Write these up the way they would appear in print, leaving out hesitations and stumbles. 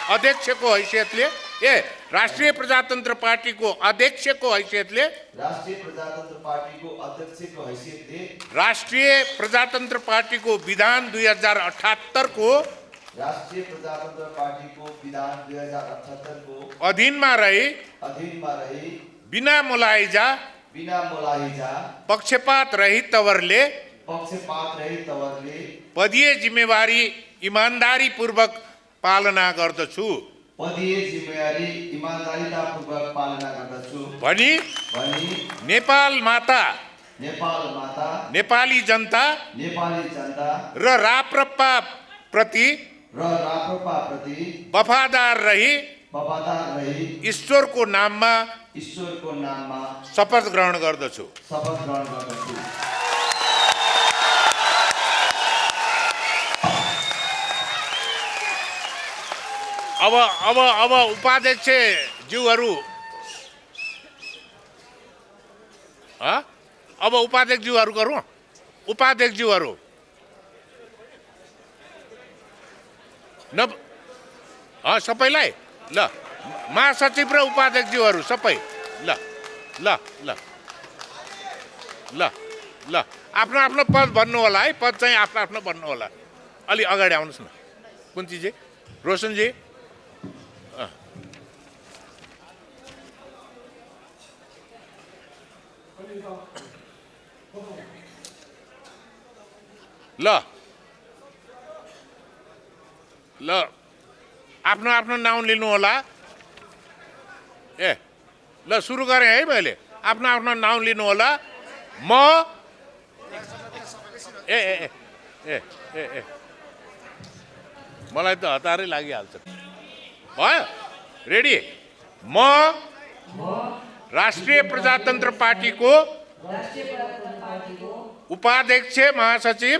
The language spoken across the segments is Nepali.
अध्यक्षको हैसियतले राष्ट्रिय प्रजातन्त्र पार्टीको अध्यक्षको हैसियतले राष्ट्रिय प्रजातन्त्र पार्टीको विधान 2078 को अधीनमा रही बिना मुलाहिजा पक्षपात रहित तवरले पदीय जिम्मेवारी ईमानदारी पूर्वक पालना गर्दछु भनी नेपाल माता नेपाली जनता र राप्रपा प्रति वफादार रही ईश्वरको नाममा शपथ ग्रहण गर्दछु। अब उपाध्यक्ष ज्यूहरू अब उपाध्यक्ष ज्यूहरू गरौँ। उपाध्यक्ष ज्यूहरू न सबैलाई ल महासचिव र उपाध्यक्ष ज्यूहरू सबै ल ल ल ल ल आफ्नो आफ्नो पद भन्नु होला है। पद चाहिँ आफ्नो आफ्नो भन्नु होला। अलि अगाडि आउनुहोस् न। कुन्तीजी, रोशनजी, ल ल आफ्नो आफ्नो नाउँ लिनु होला। ल सुरु गरेँ है मैले। आफ्नो आफ्नो नाउँ लिनु होला। म ए ए ए ए ए मलाई त हतारै लागिहाल्छ। भयो? रेडी? म राष्ट्रिय प्रजातन्त्र पार्टीको उपाध्यक्ष महासचिव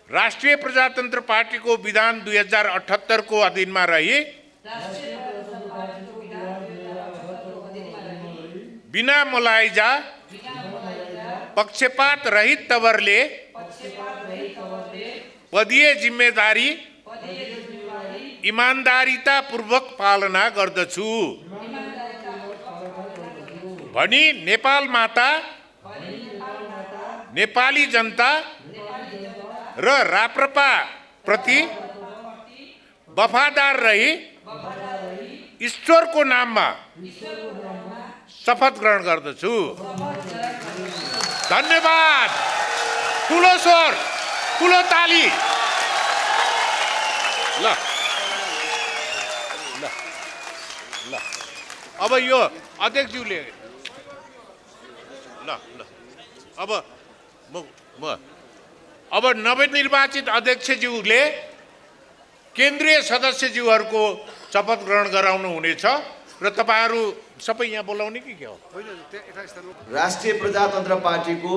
राष्ट्रिय प्रजातन्त्र पार्टीको विधान 2078 को अधीनमा रही बिना मुलाहिजा पक्षपात रहित तवरले पदीय जिम्मेदारी ईमानदारीता पूर्वक पालना गर्दछु भनी नेपाल माता नेपाली जनता र राप्रपा प्रति वफादार रही ईश्वरको नाममा शपथ ग्रहण गर्दछु। धन्यवाद। ठुलो स्वर, ठुलो ताली। ल ल ल अब यो अध्यक्षज्यूले ल ल अब नवनिर्वाचित अध्यक्षज्यूले केन्द्रीय सदस्यज्यूहरूको शपथ ग्रहण गराउनु हुनेछ र तपाईहरू सबै यहाँ बोलाउने कि के हो? राष्ट्रिय प्रजातन्त्र पार्टीको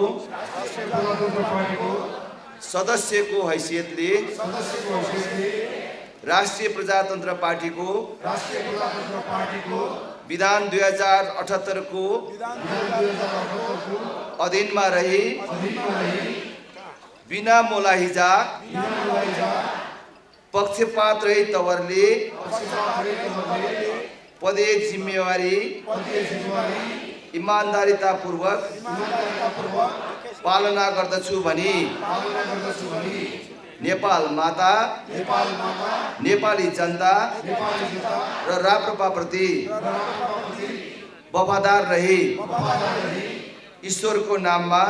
सदस्यको हैसियतले राष्ट्रिय प्रजातन्त्र पार्टीको विधान 2078 को अधीनमा रही बिना मुलाहिजा पक्षपात रहित तवरले पदीय जिम्मेवारी ईमानदारीता पूर्वक पालना गर्दछु भनी नेपाल माता नेपाली जनता र राप्रपा प्रति वफादार रही ईश्वरको नाममा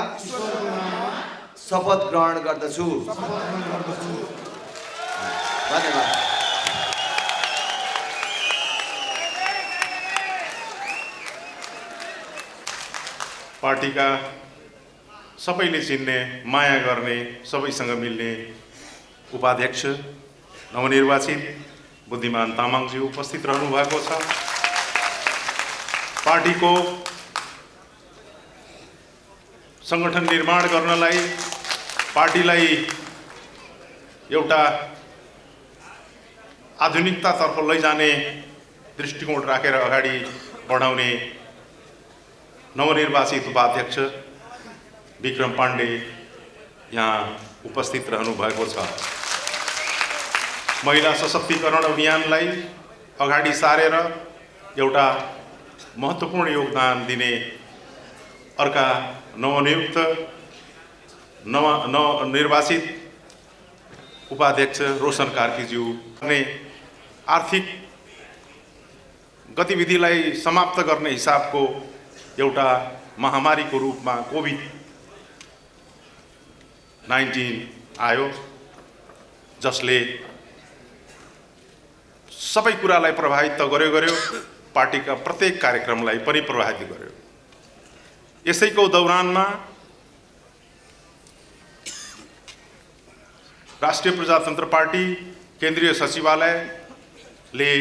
शपथ ग्रहण गर्दछु। धन्यवाद। पार्टीका सबैले चिन्ने, माया गर्ने, सबैसँग मिल्ने उपाध्यक्ष नवनिर्वाचित बुद्धिमान तामाङजी उपस्थित रहनु भएको छ। पार्टीको संगठन निर्माण गर्नलाई, पार्टीलाई एउटा आधुनिकतातर्फ लैजाने दृष्टिकोण राखेर अगाडि बढाउने नवनिर्वाचित उपाध्यक्ष विक्रम पाण्डे यहाँ उपस्थित रहनु भएको छ। महिला सशक्तिकरण अभियानलाई अगाडि सारेर एउटा महत्त्वपूर्ण योगदान दिने अर्का नवनियुक्त नवनिर्वाचित उपाध्यक्ष रोशन कार्कीज्यू ने आर्थिक गतिविधिलाई समाप्त गर्ने हिसाबको एउटा महामारीको रूपमा कोभिड-19 आयो, जसले सबै कुरालाई प्रभावित त गर्यो, पार्टीका प्रत्येक कार्यक्रमलाई पनि प्रभावित गर्यो। यसैको दौरानमा राष्ट्रिय प्रजातन्त्र पार्टी केन्द्रीय सचिवालयले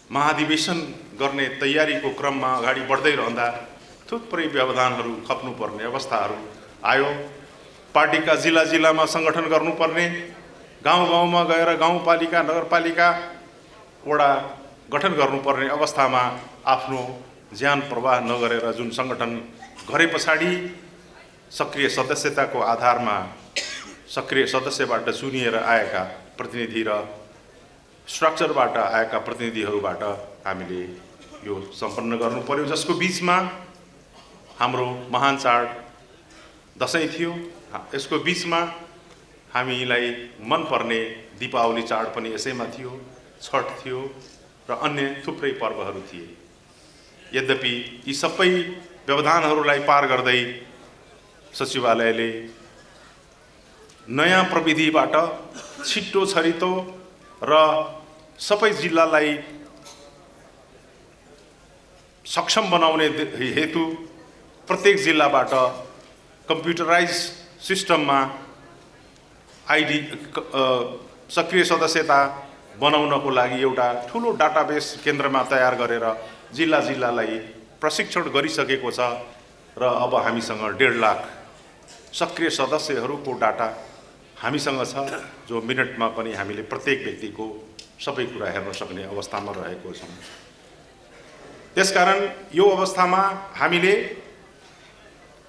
महाधिवेशन गर्ने तयारीको क्रममा अगाडि बढ्दै रहँदा थुप्रै व्यवधानहरू खप्नुपर्ने अवस्थाहरू आयो। पार्टीका जिल्ला जिल्लामा सङ्गठन गर्नुपर्ने, गाउँ गाउँमा गएर गाउँपालिका नगरपालिका वडा गठन गर्नुपर्ने अवस्थामा आफ्नो ज्यान प्रवाह नगरेर जुन सङ्गठन गरे पछाडि सक्रिय सदस्यताको आधारमा सक्रिय सदस्यबाट चुनिएर आएका प्रतिनिधि र स्ट्रक्चरबाट आएका प्रतिनिधिहरूबाट हामीले यो सम्पन्न गर्नु पर्यो, जसको बीचमा हाम्रो महान चाड दसैँ थियो। यसको बीचमा हामीलाई मनपर्ने दीपावली चाड पनि यसैमा थियो, छठ थियो र अन्य थुप्रै पर्वहरू थिए। यद्यपि यी सबै व्यवधानहरूलाई पार गर्दै सचिवालयले नयाँ प्रविधिबाट छिट्टो छरितो र सबै जिल्लालाई सक्षम बनाउने हेतु प्रत्येक जिल्लाबाट कम्प्युटराइज सिस्टममा आइडी सक्रिय सदस्यता बनाउनको लागि एउटा ठुलो डाटाबेस केन्द्रमा तयार गरेर जिल्ला जिल्लालाई प्रशिक्षण गरिसकेको छ र अब हामीसँग 1.5 लाख सक्रिय सदस्यहरूको डाटा हामीसँग छ, जो मिनटमा पनि हामीले प्रत्येक व्यक्तिको सबै कुरा हेर्न सक्ने अवस्थामा रहेको छौँ। त्यसकारण यो अवस्थामा हामीले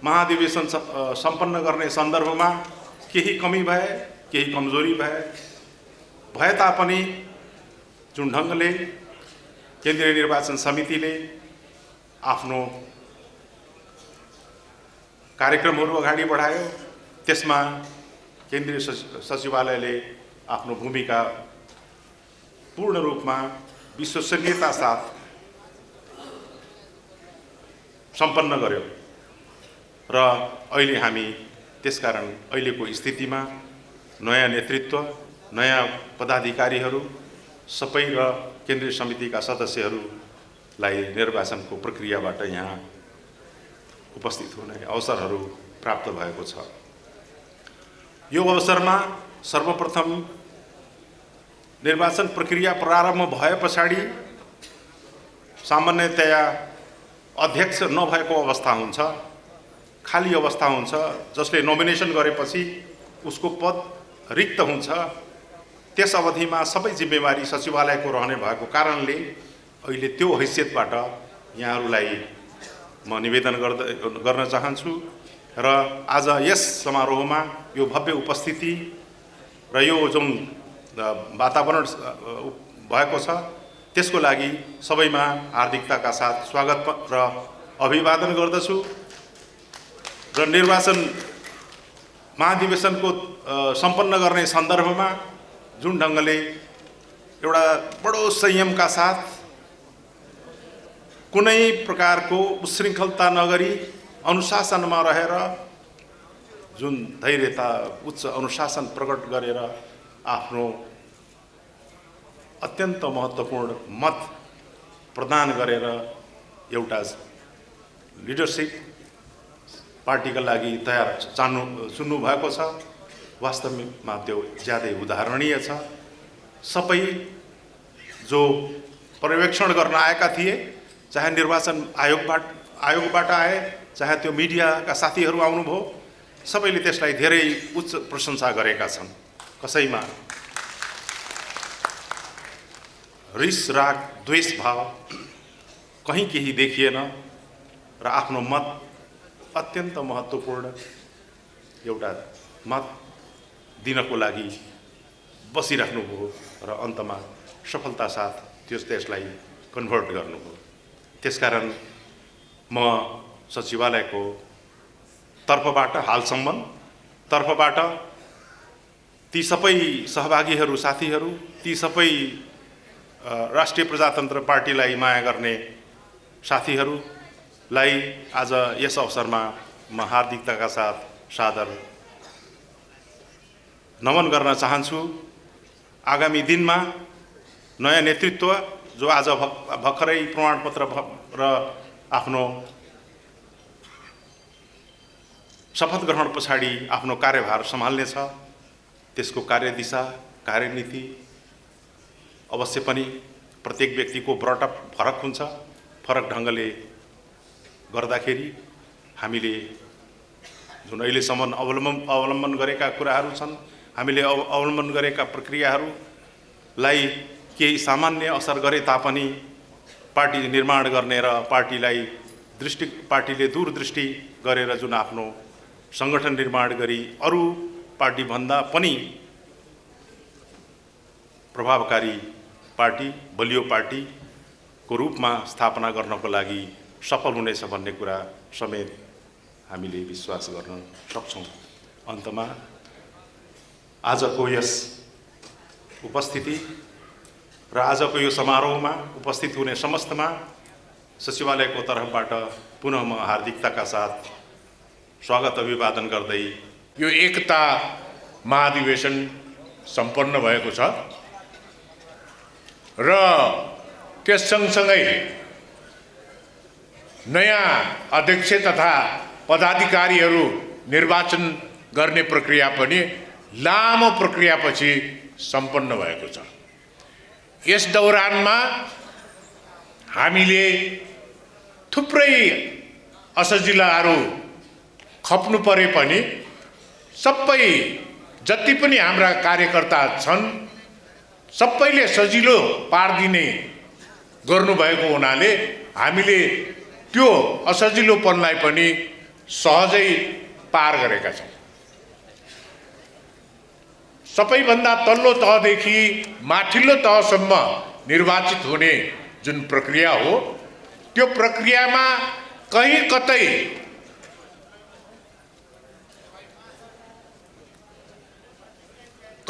महाधिवेशन सम्पन्न गर्ने सन्दर्भमा केही कमी भए, केही कमजोरी भए तापनि जुन ढङ्गले केन्द्रीय निर्वाचन समितिले आफ्नो कार्यक्रमहरू अगाडि बढायो, त्यसमा केन्द्रीय सचिवालयले आफ्नो भूमिका पूर्ण रूपमा विश्वसनीयता साथ सम्पन्न गर्यो र अहिले हामी त्यसकारण अहिलेको स्थितिमा नयाँ नेतृत्व, नयाँ पदाधिकारीहरू सबै र केन्द्रीय समितिका सदस्यहरूलाई निर्वाचनको प्रक्रियाबाट यहाँ उपस्थित हुने अवसरहरू प्राप्त भएको छ। यो अवसरमा सर्वप्रथम निर्वाचन प्रक्रिया प्रारम्भ भए पछाडि सामान्यतया अध्यक्ष नभएको अवस्था हुन्छ, खाली अवस्था हुन्छ, जसले नोमिनेसन गरेपछि उसको पद रिक्त हुन्छ। त्यस अवधिमा सबै जिम्मेवारी सचिवालयको रहने भएको कारणले अहिले त्यो हैसियतबाट यहाँहरूलाई म निवेदन गर्न चाहन्छु र आज यस समारोहमा यो भव्य उपस्थिति र यो जुन वातावरण भएको छ त्यसको लागि सबैमा हार्दिकताका साथ स्वागत र अभिवादन गर्दछु र निर्वाचन महाधिवेशनको सम्पन्न गर्ने सन्दर्भमा जुन ढङ्गले एउटा बडो संयमका साथ कुनै प्रकारको उच्छृङ्खलता नगरी अनुशासनमा रहेर जुन धैर्यता, उच्च अनुशासन प्रकट गरेर आफ्नो अत्यन्त महत्त्वपूर्ण मत प्रदान गरेर एउटा लिडरसिप पार्टीका लागि तयार चुन्नु भएको छ। वास्तवमा त्यो ज्यादै उदाहरणीय छ। सबै जो पर्यवेक्षण गर्न आएका थिए, चाहे निर्वाचन आयोगबाट आए, चाहे त्यो मिडियाका साथीहरू आउनुभयो, सबैले त्यसलाई धेरै उच्च प्रशंसा गरेका छन्। कसैमा रिस, राग, द्वेष भाव कहीँ केही देखिएन र आफ्नो मत अत्यन्त महत्त्वपूर्ण एउटा मत दिनको लागि बसिराख्नुभयो र अन्तमा सफलता साथ त्यसलाई कन्भर्ट गर्नुभयो। त्यसकारण म सचिवालयको तर्फबाट हालसम्म ती सबै सहभागीहरू साथीहरू, ती सबै राष्ट्रिय प्रजातन्त्र पार्टीलाई माया गर्ने साथीहरूलाई आज यस अवसरमा म हार्दिकताका साथ सादर नमन गर्न चाहन्छु। आगामी दिनमा नयाँ नेतृत्व जो आज भर्खरै प्रमाणपत्र र आफ्नो शपथ ग्रहण पछाडि आफ्नो कार्यभार सम्हाल्नेछ, त्यसको कार्यदिशा कार्यनीति अवश्य पनि प्रत्येक व्यक्तिको ब्रटअप फरक हुन्छ। फरक ढङ्गले गर्दाखेरि हामीले जुन अहिलेसम्म अवलम्बन गरेका कुराहरू छन्, हामीले अवलम्बन गरेका प्रक्रियाहरूलाई केही सामान्य असर गरे तापनि पार्टी निर्माण गर्ने र पार्टीले दूरदृष्टि गरेर जुन आफ्नो सङ्गठन निर्माण गरी अरू पार्टीभन्दा पनि प्रभावकारी पार्टी, बलियो पार्टीको रूपमा स्थापना गर्नको लागि सफल हुनेछ भन्ने कुरा समेत हामीले विश्वास गर्न सक्छौँ। अन्तमा आजको यस उपस्थिति र आजको यो समारोहमा उपस्थित हुने समस्तमा सचिवालयको तर्फबाट पुनः म हार्दिकताका साथ स्वागत अभिवादन गर्दै यो एकता महाधिवेशन सम्पन्न भएको छ र त्यस सँगसँगै नयाँ अध्यक्ष तथा पदाधिकारीहरू निर्वाचन गर्ने प्रक्रिया पनि लामो प्रक्रियापछि सम्पन्न भएको छ। यस दौरानमा हामीले थुप्रै असजिलाहरू खप्नु परे पनि सबै जति पनि हाम्रा कार्यकर्ता छन् सबैले सजिलो पारिदिने गर्नुभएको हुनाले हामीले त्यो असजिलोपनलाई पनि सहजै पार गरेका छौँ। सबैभन्दा तल्लो तहदेखि माथिल्लो तहसम्म निर्वाचित हुने जुन प्रक्रिया हो, त्यो प्रक्रियामा कहीँ कतै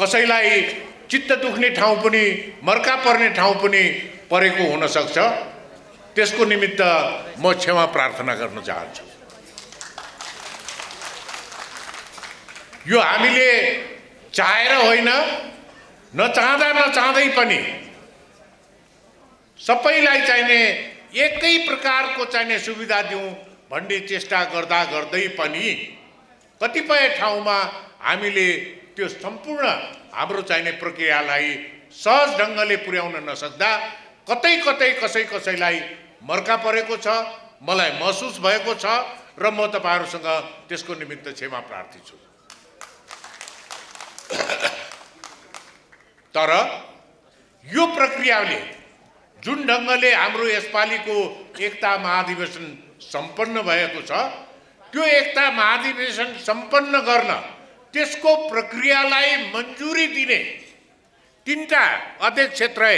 कसैलाई चित्त दुख्ने ठाउँ पनि, मर्का पर्ने ठाउँ पनि परेको हुन सक्छ। त्यसको निमित्त म क्षमा प्रार्थना गर्न चाहन्छु। यो हामीले चाहेर होइन, नचाहँदै पनि सबैलाई चाहिने एकै प्रकारको चाहिने सुविधा दिउँ भन्ने चेष्टा गर्दै पनि कतिपय ठाउँमा हामीले त्यो सम्पूर्ण हाम्रो चाहिने प्रक्रियालाई सहज ढङ्गले पुर्याउन नसक्दा कतै कसैलाई मर्का परेको छ, मलाई महसुस भएको छ र म तपाईहरुसँग त्यसको निमित्त क्षमा प्रार्थी छु। तर यो प्रक्रियाले जुन ढङ्गले हाम्रो यसपालिको एकता महाधिवेशन सम्पन्न भएको छ, त्यो एकता महाधिवेशन सम्पन्न गर्न त्यसको प्रक्रियालाई मन्जुरी दिने तीनटा अध्यक्षत्रय,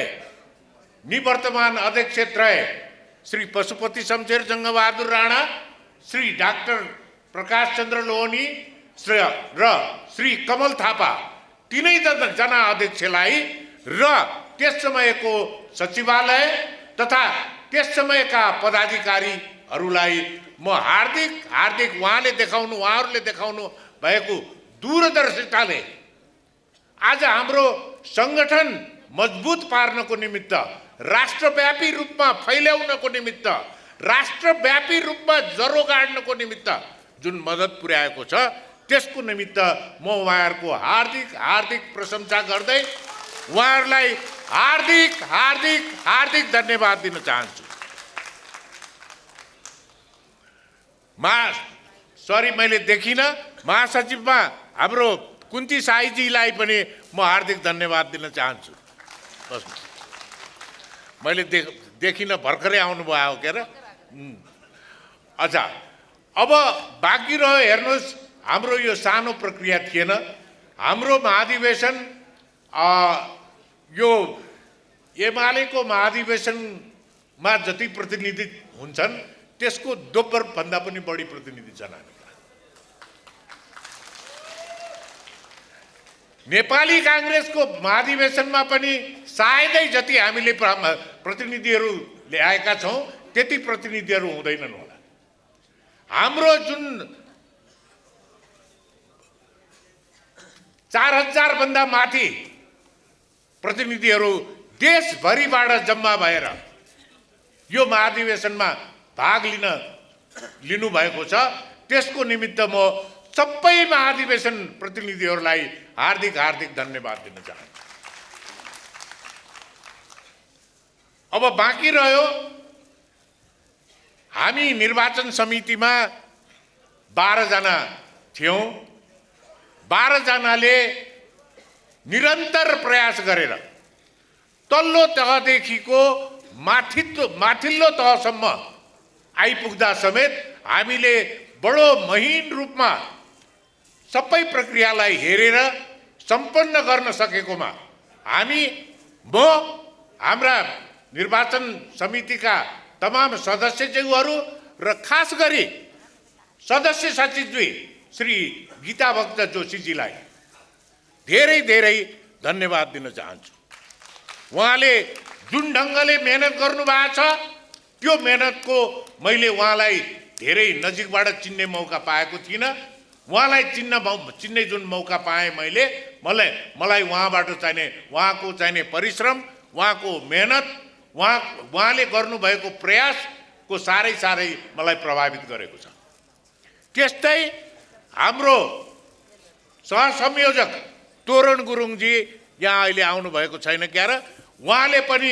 निवर्तमान अध्यक्षत्रय श्री पशुपति शमशेर जङ्गबहादुर राणा, श्री डाक्टर प्रकाश चन्द्र लोहनी र श्री कमल थापा, तीनै जना अध्यक्षलाई र त्यस समयको सचिवालय तथा त्यस समयका पदाधिकारीहरूलाई म हार्दिक उहाँहरूले देखाउनु भएको दूरदर्शिताले आज हाम्रो सङ्गठन मजबुत पार्नको निमित्त, राष्ट्रव्यापी रूपमा फैल्याउनको निमित्त, राष्ट्रव्यापी रूपमा जरो गाड्नको निमित्त जुन मद्दत पुर्याएको छ, त्यसको निमित्त म उहाँहरूको हार्दिक प्रशंसा गर्दै उहाँहरूलाई हार्दिक धन्यवाद दिन चाहन्छु। मैले देखिनँ, महासचिवमा हाम्रो कुन्ती साईजीलाई पनि म हार्दिक धन्यवाद दिन चाहन्छु। मैले देखिनँ, भर्खरै आउनुभयो हो के र। अच्छा, अब बाँकी रह्यो हेर्नुहोस्, हाम्रो यो सानो प्रक्रिया थिएन। हाम्रो महाधिवेशन यो एमालेको महाधिवेशनमा जति प्रतिनिधि हुन्छन् त्यसको दोब्बर भन्दा पनि बढी प्रतिनिधि छन् हामीका। नेपाली कांग्रेसको महाधिवेशनमा पनि सायदै जति हामीले प्रतिनिधिहरू ल्याएका छौँ त्यति प्रतिनिधिहरू हुँदैनन् होला। हाम्रो जुन 4000 भन्दा माथि प्रतिनिधिहरू देशभरिबाट जम्मा भएर यो महाधिवेशनमा भाग लिनु भएको छ। त्यसको निमित्त म सबै महाधिवेशन प्रतिनिधिहरूलाई हार्दिक हार्दिक धन्यवाद दिन चाहन्छु। अब बाँकी रह्यो, हामी निर्वाचन समितिमा 12 जना थियौँ। 12 जनाले निरन्तर प्रयास गरेर तल्लो तहदेखिको माथिल्लो तहसम्म आइपुग्दा समेत हामीले बडो महीन रूपमा सबै प्रक्रियालाई हेरेर सम्पन्न गर्न सकेकोमा हाम्रा निर्वाचन समितिका तमाम सदस्यज्यूहरू र खास गरी सदस्य सचिवजी श्री गीता भक्त जोशीजीलाई धेरै धेरै धन्यवाद दिन चाहन्छु। उहाँले जुन ढङ्गले मेहनत गर्नुभएको छ त्यो मेहनतको मैले उहाँलाई धेरै नजिकबाट चिन्ने मौका पाएको थिइनँ। उहाँलाई चिन्ने जुन मौका पाएँ मलाई उहाँबाट उहाँको चाहिने परिश्रम, उहाँको मेहनत, उहाँले गर्नुभएको प्रयासको साह्रै मलाई प्रभावित गरेको छ। त्यस्तै हाम्रो सहसंयोजक तोरण गुरुङजी यहाँ अहिले आउनुभएको छैन क्यार, उहाँले पनि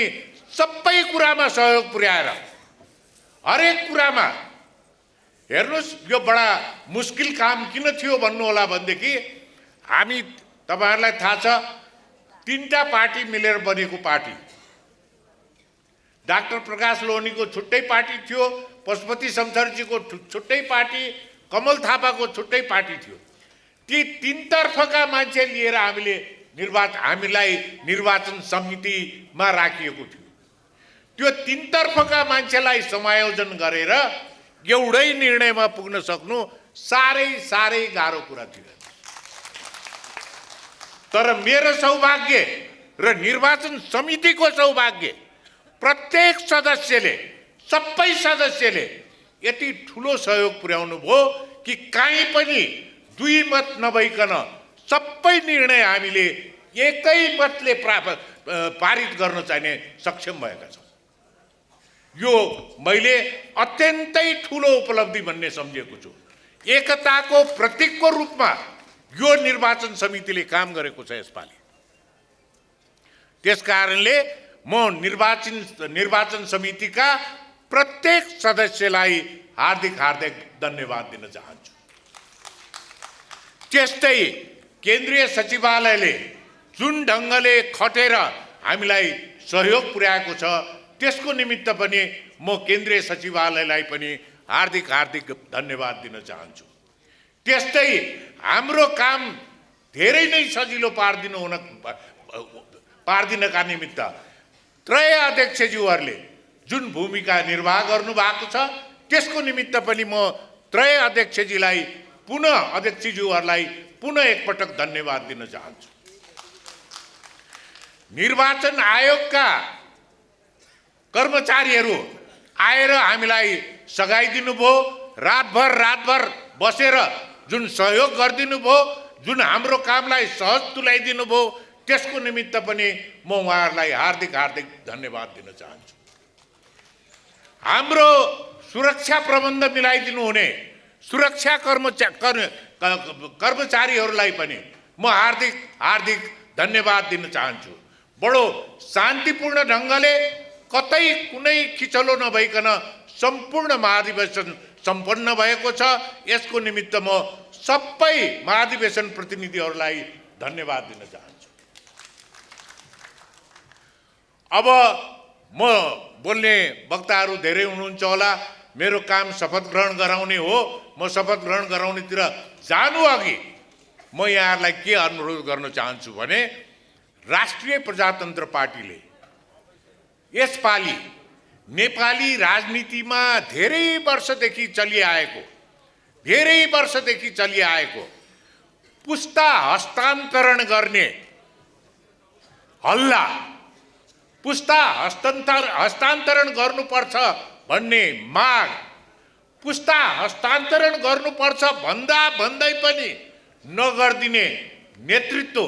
सबै कुरामा सहयोग पुर्याएर हरेक कुरामा, हेर्नुहोस् यो बडा मुस्किल काम किन थियो भन्नु होला भनेदेखि हामी, तपाईहरुलाई थाहा छ, 3टा पार्टी मिलेर बनेको पार्टी। डाक्टर प्रकाश लोहनीको छुट्टै पार्टी थियो, पशुपति शमशेरजीको छुट्टै पार्टी, कमल थापाको छुट्टै पार्टी थियो। ती 3 तर्फका मान्छे लिएर हामीलाई निर्वाचन समितिमा राखिएको थियो। त्यो 3 तर्फका मान्छेलाई समायोजन गरेर एउटै निर्णयमा पुग्न सक्नु साह्रै गाह्रो कुरा थियो। तर मेरो सौभाग्य र निर्वाचन समितिको सौभाग्य, प्रत्येक सबै सदस्यले यति ठुलो सहयोग पुर्याउनु भयो कि कहीँ पनि दुई मत नभइकन सबै निर्णय हामीले एकै मतले पारित गर्न चाहिने सक्षम भएका छौँ। यो मैले अत्यन्तै ठुलो उपलब्धि भन्ने सम्झेको छु। एकताको प्रतीकको रूपमा यो निर्वाचन समितिले काम गरेको छ यसपालि। त्यसकारणले म निर्वाचन समितिका प्रत्येक सदस्यलाई हार्दिक धन्यवाद दिन चाहन्छु। त्यस्तै केन्द्रीय सचिवालयले जुन ढङ्गले खटेर हामीलाई सहयोग पुर्याएको छ त्यसको निमित्त पनि म केन्द्रीय सचिवालयलाई पनि हार्दिक धन्यवाद दिन चाहन्छु। त्यस्तै हाम्रो काम धेरै नै सजिलो पार्दिनका निमित्त त्रय अध्यक्षज्यूहरूले जुन भूमिका निर्वाह गर्नु भएको छ त्यसको निमित्त पनि म त्रय अध्यक्षज्यूहरूलाई पुनः एकपटक धन्यवाद दिन चाहन्छु। निर्वाचन आयोगका कर्मचारीहरू आएर हामीलाई सघाइदिनु भयो, रातभर बसेर जुन सहयोग गरिदिनु भयो, जुन हाम्रो कामलाई सहज तुल्याइदिनु भयो, त्यसको निमित्त पनि म उहाँहरूलाई हार्दिक धन्यवाद दिन चाहन्छु। हाम्रो सुरक्षा प्रबन्ध मिलाइदिनु हुने सुरक्षा कर्मचारीहरूलाई पनि म हार्दिक धन्यवाद दिन चाहन्छु। बडो शान्तिपूर्ण ढङ्गले, कतै कुनै खिचलो नभइकन सम्पूर्ण महाधिवेशन सम्पन्न भएको छ। यसको निमित्त म सबै महाधिवेशन प्रतिनिधिहरूलाई धन्यवाद दिन चाहन्छु। अब म बोल्ने वक्ताहरू धेरै हुनुहुन्छ होला। मेरो काम शपथ ग्रहण गराउने हो। म शपथ ग्रहण गराउनेतिर जानु अघि म यहाँहरूलाई के अनुरोध गर्न चाहन्छु भने राष्ट्रिय प्रजातन्त्र पार्टीले यसपालि नेपाली राजनीतिमा धेरै वर्षदेखि चलिआएको पुस्ता हस्तान्तरण गर्ने हल्ला, पुस्ता हस्तान्तरण गर्नुपर्छ भन्ने माग, पुस्ता हस्तान्तरण गर्नुपर्छ भन्दै पनि नगर्दिने नेतृत्व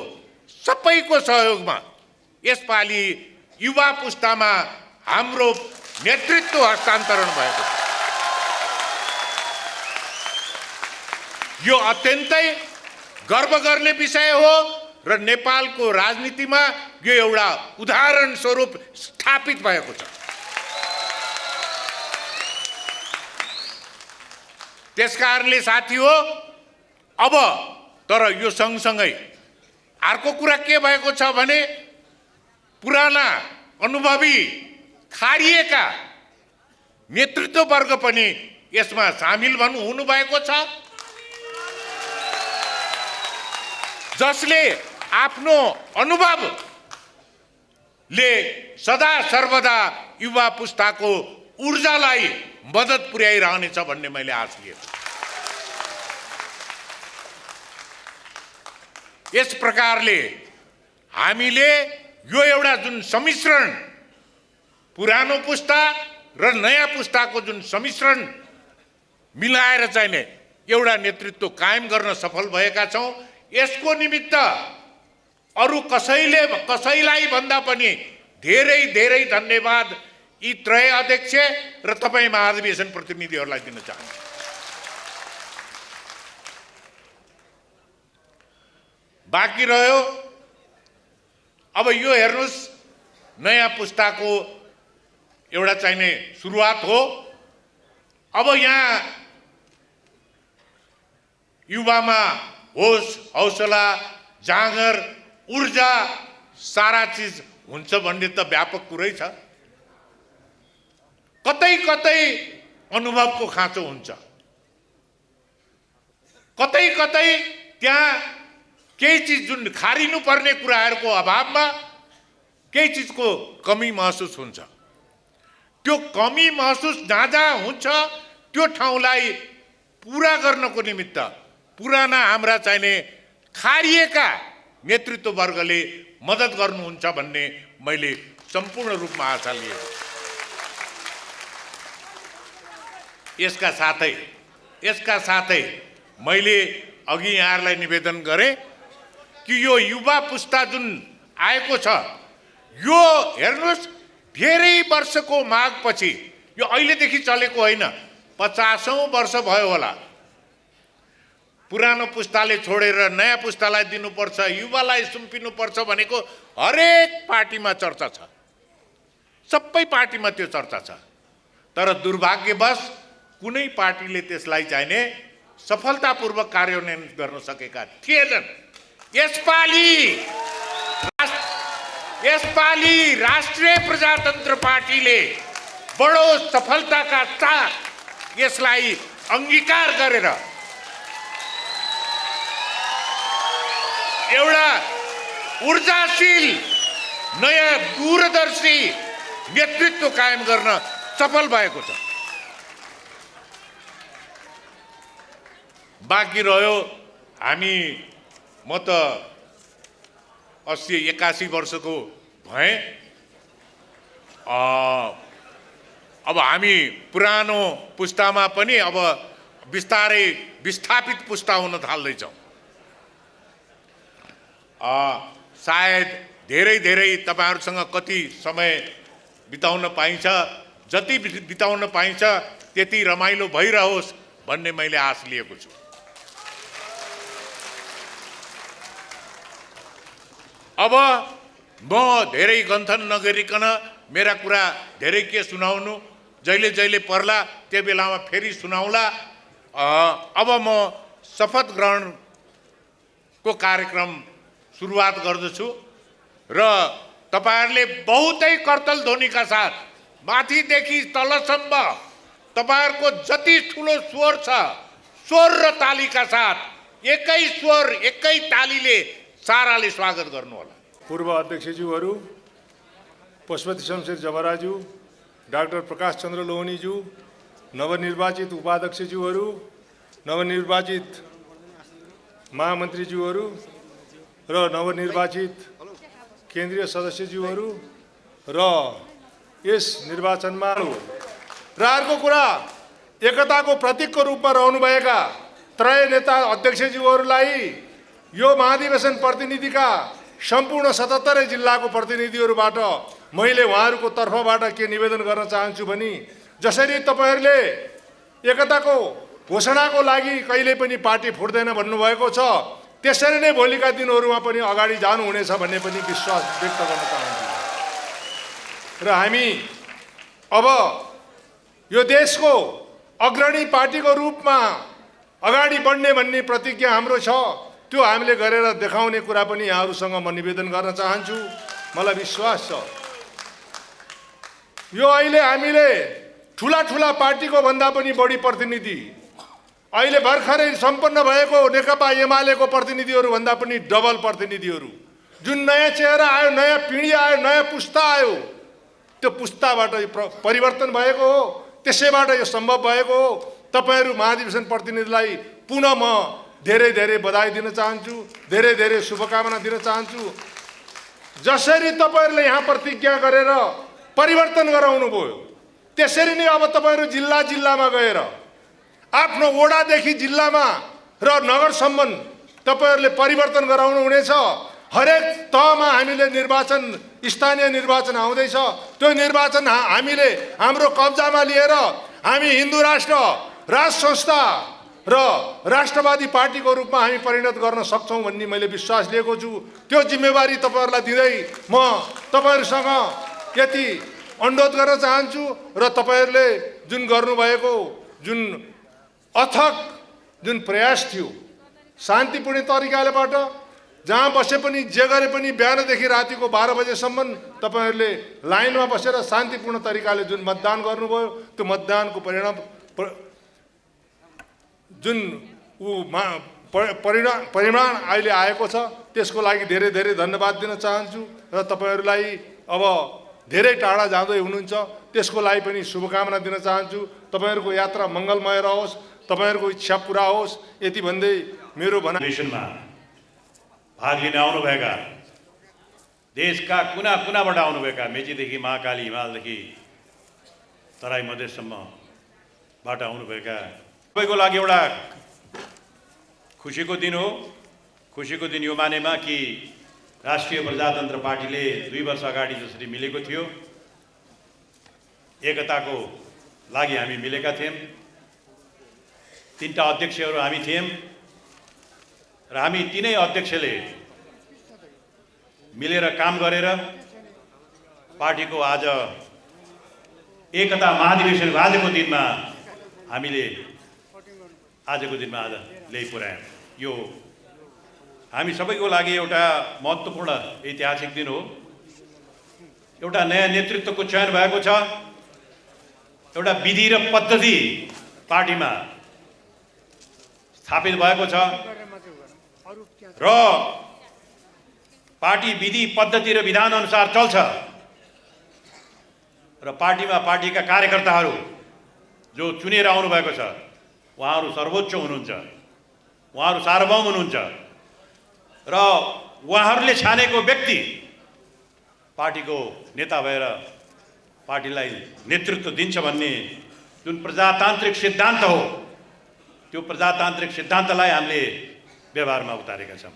सबैको सहयोगमा यसपालि युवा पुस्तामा हाम्रो नेतृत्व हस्तान्तरण भएको छ। यो अत्यन्तै गर्व गर्ने विषय हो र नेपालको राजनीतिमा यो एउटा उदाहरण स्वरूप स्थापित भएको छ। त्यसकारणले साथी हो, अब तर यो सँगसँगै अर्को कुरा के भएको छ भने पुराना अनुभवी खारिएका नेतृत्ववर्ग पनि यसमा सामेल हुनुभएको छ, जसले आफ्नो अनुभवले सदा सर्वदा युवा पुस्ताको ऊर्जालाई मद्दत पुर्याइरहनेछ भन्ने मैले आश लिएको। यस प्रकारले हामीले यो एउटा जुन सम्मिश्रण, पुरानो पुस्ता र नयाँ पुस्ताको जुन सम्मिश्रण मिलाएर चाहिने एउटा नेतृत्व कायम गर्न सफल भएका छौँ। यसको निमित्त अरू कसैलाई भन्दा पनि धेरै धेरै धन्यवाद यी त्रय अध्यक्ष र तपाईँ महाधिवेशन प्रतिनिधिहरूलाई दिन चाहन्छु। बाँकी रह्यो अब यो हेर्नुहोस्, नयाँ पुस्ताको एउटा चाहिने सुरुवात हो। अब यहाँ युवामा होस, हौसला, जाँगर, ऊर्जा सारा चिज हुन्छ भन्ने त व्यापक कुरै छ। कतै कतै अनुभवको खाँचो हुन्छ, कतै कतै त्यहाँ केही चिज जुन खारिनु पर्ने कुराहरूको अभावमा केही चिजको कमी महसुस हुन्छ। त्यो कमी महसुस जहाँ हुन्छ त्यो ठाउँलाई पुरा गर्नको निमित्त पुराना हाम्रा चाहिने खारिएका नेतृत्ववर्गले मद्दत गर्नुहुन्छ भन्ने मैले सम्पूर्ण रूपमा आशा लिएको। यसका साथै मैले अघि यहाँहरूलाई निवेदन गरेँ कि यो युवा पुस्ता जुन आएको छ, यो हेर्नुहोस् धेरै वर्षको मागपछि, यो अहिलेदेखि चलेको होइन, 50औं वर्ष भयो होला। पुरानो पुस्ताले छोडेर नयाँ पुस्तालाई दिनुपर्छ, युवालाई सुम्पिनुपर्छ भनेको हरेक पार्टीमा चर्चा छ, सबै पार्टीमा त्यो चर्चा छ। तर दुर्भाग्यवश कुनै पार्टीले त्यसलाई चाहिने सफलतापूर्वक कार्यान्वयन गर्न सकेका थिएनन्। यसपालि राष्ट्रिय प्रजातन्त्र पार्टीले बडो सफलताका साथ यसलाई अंगीकार गरेर एउटा ऊर्जाशील नयाँ दूरदर्शी नेतृत्व कायम गर्न सफल भएको छ। बाँकी रह्यो म त 80-81 वर्षको भएँ। अब हामी पुरानो पुस्तामा पनि अब बिस्तारै विस्थापित पुस्ता हुन थाल्दैछौँ। सायद धेरै तपाईहरुसँग कति समय बिताउन पाइन्छ, जति बिताउन पाइन्छ त्यति रमाइलो भइरहोस् भन्ने मैले आश लिएको छु। अब म धेरै गन्थन नगरिकन मेरा कुरा धेरै के सुनाउनु, जहिले पर्ला त्यो बेलामा फेरि सुनाउला। अब म शपथ ग्रहणको कार्यक्रम सुरुवात गर्दछु र तपाईहरुले बहुतै करतल ध्वनिका साथ माथिदेखि तलसम्म तपाईहरुको जति ठुलो स्वर छ स्वर र तालीका साथ एकै स्वर एकै तालीले साराले स्वागत गर्नु होला। पूर्व अध्यक्षज्यूहरू, पशुपति शमशेर जबराज्यू, डाक्टर प्रकाश चन्द्र लोहनीज्यू, नवनिर्वाचित उपाध्यक्षज्यूहरू, नवनिर्वाचित महामन्त्रीज्यूहरू र नवनिर्वाचित केन्द्रीय सदस्यज्यूहरू र यस निर्वाचनमा र अर्को कुरा, एकताको प्रतीकको रूपमा रहनुभएका त्रय नेता अध्यक्षज्यूहरूलाई यो महाधिवेशन प्रतिनिधिका सम्पूर्ण 77 जिल्लाको प्रतिनिधिहरूबाट मैले उहाँहरूको तर्फबाट के निवेदन गर्न चाहन्छु भने, जसरी तपाईहरूले एकताको घोषणाको लागि कहिले पनि पार्टी फुट्दैन भन्नुभएको छ, त्यसरी नै भोलिका दिनहरूमा पनि अगाडि जानुहुनेछ भन्ने पनि विश्वास व्यक्त गर्न चाहन्छु। र हामी अब यो देशको अग्रणी पार्टीको रूपमा अगाडि बढ्ने भन्ने प्रतिज्ञा हाम्रो छ, त्यो हामीले गरेर देखाउने कुरा पनि यहाँहरूसँग म निवेदन गर्न चाहन्छु। मलाई विश्वास छ यो अहिले हामीले ठुला पार्टीको भन्दा पनि बढी प्रतिनिधि, अहिले भर्खरै सम्पन्न भएको नेकपा एमालेको प्रतिनिधिहरू भन्दा पनि डबल प्रतिनिधिहरू, जुन नयाँ चेहरा आयो, नयाँ पिँढी आयो, नयाँ पुस्ता आयो, त्यो पुस्ताबाट यो परिवर्तन भएको हो, त्यसैबाट यो सम्भव भएको हो। तपाईहरू महाधिवेशन प्रतिनिधिलाई पुनः म धेरै बधाई दिन चाहन्छु, धेरै शुभकामना दिन चाहन्छु। जसरी तपाईहरूले यहाँ प्रतिज्ञा गरेर परिवर्तन गराउनु भयो, त्यसरी नै अब तपाईहरू जिल्लामा गएर आफ्नो वडादेखि जिल्लामा र नगरसम्म तपाईहरूले परिवर्तन गराउनु हुनेछ। हरेक तहमा हामीले निर्वाचन, स्थानीय निर्वाचन आउँदैछ, त्यो निर्वाचन हामीले हाम्रो कब्जामा लिएर हामी हिन्दू राष्ट्र, राज संस्था र राष्ट्रवादी पार्टीको रूपमा हामी परिणत गर्न सक्छौँ भन्ने मैले विश्वास लिएको छु। त्यो जिम्मेवारी तपाईहरूलाई दिँदै म तपाईहरूसँग यति अनुरोध गर्न चाहन्छु। र तपाईहरूले जुन गर्नुभएको जुन अथक जुन प्रयास थियो, शान्तिपूर्ण तरिकाबाट जहाँ बसे पनि जे गरे पनि बिहानदेखि रातिको 12 बजेसम्म तपाईहरूले लाइनमा बसेर शान्तिपूर्ण तरिकाले जुन मतदान गर्नुभयो, त्यो मतदानको जुन परिणाम अहिले आएको छ, त्यसको लागि धेरै धन्यवाद दिन चाहन्छु। र तपाईँहरूलाई अब धेरै टाढा जाँदै हुनुहुन्छ, त्यसको लागि पनि शुभकामना दिन चाहन्छु। तपाईँहरूको यात्रा मङ्गलमय रहोस्, तपाईँहरूको इच्छा पुरा होस्, यति भन्दै मेरो अधिवेशनमा भाग लिन आउनुभएका, देशका कुनाबाट आउनुभएका, मेचीदेखि महाकाली, हिमालदेखि तराई मधेससम्मबाट आउनुभएका सबैको लागि एउटा खुसीको दिन हो। खुसीको दिन यो मानेमा कि राष्ट्रिय प्रजातन्त्र पार्टीले 2 वर्ष अगाडि जसरी मिलेको थियो, एकताको लागि हामी मिलेका थियौँ। 3टा अध्यक्षहरू हामी थियौँ र हामी तीनै अध्यक्षले मिलेर काम गरेर पार्टीको आज एकता महाधिवेशन आजको दिनमा आज ल्याइ पुर्यायौँ। यो हामी सबैको लागि एउटा महत्त्वपूर्ण ऐतिहासिक दिन हो। एउटा नयाँ नेतृत्वको चयन भएको छ, एउटा विधि र पद्धति पार्टीमा स्थापित भएको छ र पार्टी विधि पद्धति र विधान अनुसार चल्छ र पार्टीमा पार्टीका कार्यकर्ताहरू जो चुनेर आउनु भएको छ, उहाँहरू सर्वोच्च हुनुहुन्छ, उहाँहरू सार्वभौम हुनुहुन्छ र उहाँहरूले छानेको व्यक्ति पार्टीको नेता भएर पार्टीलाई नेतृत्व दिन्छ भन्ने जुन प्रजातान्त्रिक सिद्धान्त हो, त्यो प्रजातान्त्रिक सिद्धान्तलाई हामीले व्यवहारमा उतारेका छौँ।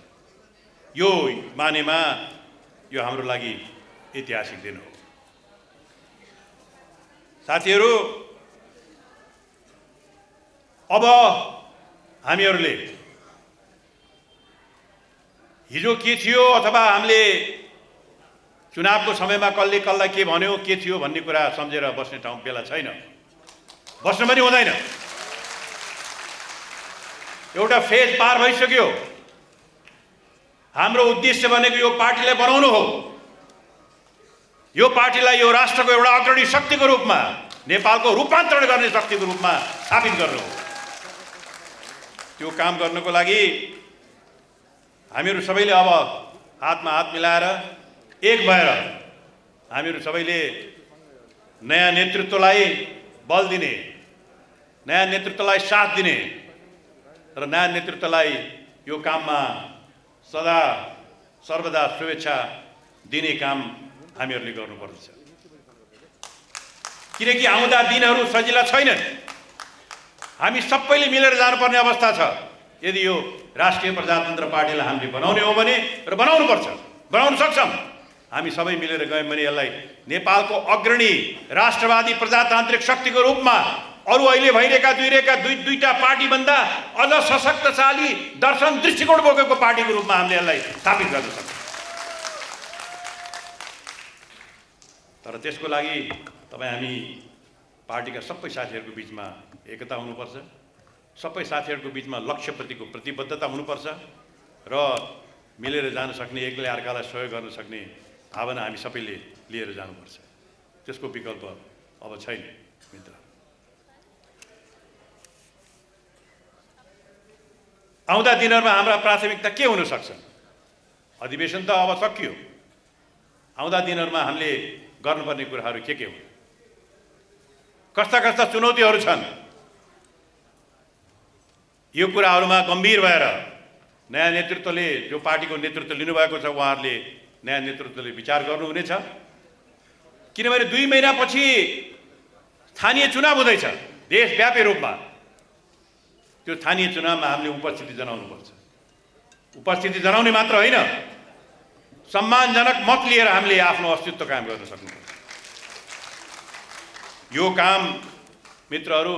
यो मानेमा यो हाम्रो लागि ऐतिहासिक दिन हो। साथीहरू, अब हामीहरूले हिजो के थियो अथवा हामीले चुनावको समयमा कसले कसलाई के भन्यो, के थियो भन्ने कुरा सम्झेर बस्ने ठाउँ बेला छैन, बस्न पनि हुँदैन। एउटा फेज पार भइसक्यो। हाम्रो उद्देश्य भनेको यो पार्टीलाई बनाउनु हो, यो पार्टीलाई यो राष्ट्रको एउटा अग्रणी शक्तिको रूपमा, नेपालको रूपान्तरण गर्ने शक्तिको रूपमा स्थापित गर्नु हो। त्यो काम गर्नको लागि हामीहरू सबैले अब हातमा हात मिलाएर एक भएर हामीहरू सबैले नयाँ नेतृत्वलाई बल दिने, नयाँ नेतृत्वलाई साथ दिने र नयाँ नेतृत्वलाई यो काममा सदा सर्वदा शुभेच्छा दिने काम हामीहरूले गर्नुपर्दछ। किनकि आउँदा दिनहरू सजिला छैनन्। हामी सबैले मिलेर जानुपर्ने अवस्था छ। यदि यो राष्ट्रिय प्रजातन्त्र पार्टीलाई हामीले बनाउने हो भने र बनाउनुपर्छ, बनाउन सक्छौँ। हामी सबै मिलेर गयौँ भने यसलाई नेपालको अग्रणी राष्ट्रवादी प्रजातान्त्रिक शक्तिको रूपमा अरू अहिले भइरहेका दुईटा पार्टीभन्दा अझ सशक्तशाली दर्शन दृष्टिकोण बोकेको पार्टीको रूपमा हामीले यसलाई स्थापित गर्न सक्छौँ। तर त्यसको लागि हामी पार्टीका सबै साथीहरूको बिचमा एकता हुनुपर्छ, सबै साथीहरूको बिचमा लक्ष्यप्रतिको प्रतिबद्धता हुनुपर्छ र मिलेर जान सक्ने, एकले अर्कालाई सहयोग गर्न सक्ने भावना हामी सबैले लिएर जानुपर्छ। त्यसको विकल्प अब छैन मित्र। आउँदा दिनहरूमा हाम्रा प्राथमिकता के हुन सक्छ? अधिवेशन त अब सकियो। आउँदा दिनहरूमा हामीले गर्नुपर्ने कुराहरू के हुन्? कस्ता कस्ता चुनौतीहरू छन्? यो कुराहरूमा गम्भीर भएर नयाँ नेतृत्वले, जो पार्टीको नेतृत्व लिनुभएको छ, उहाँहरूले नयाँ नेतृत्वले विचार गर्नुहुनेछ। किनभने 2 महिनापछि स्थानीय चुनाव हुँदैछ देशव्यापी रूपमा। त्यो स्थानीय चुनावमा हामीले उपस्थिति जनाउनुपर्छ। उपस्थिति जनाउने मात्र होइन, सम्मानजनक मत लिएर हामीले आफ्नो अस्तित्व कायम गर्न सक्नुपर्छ। यो काम मित्रहरू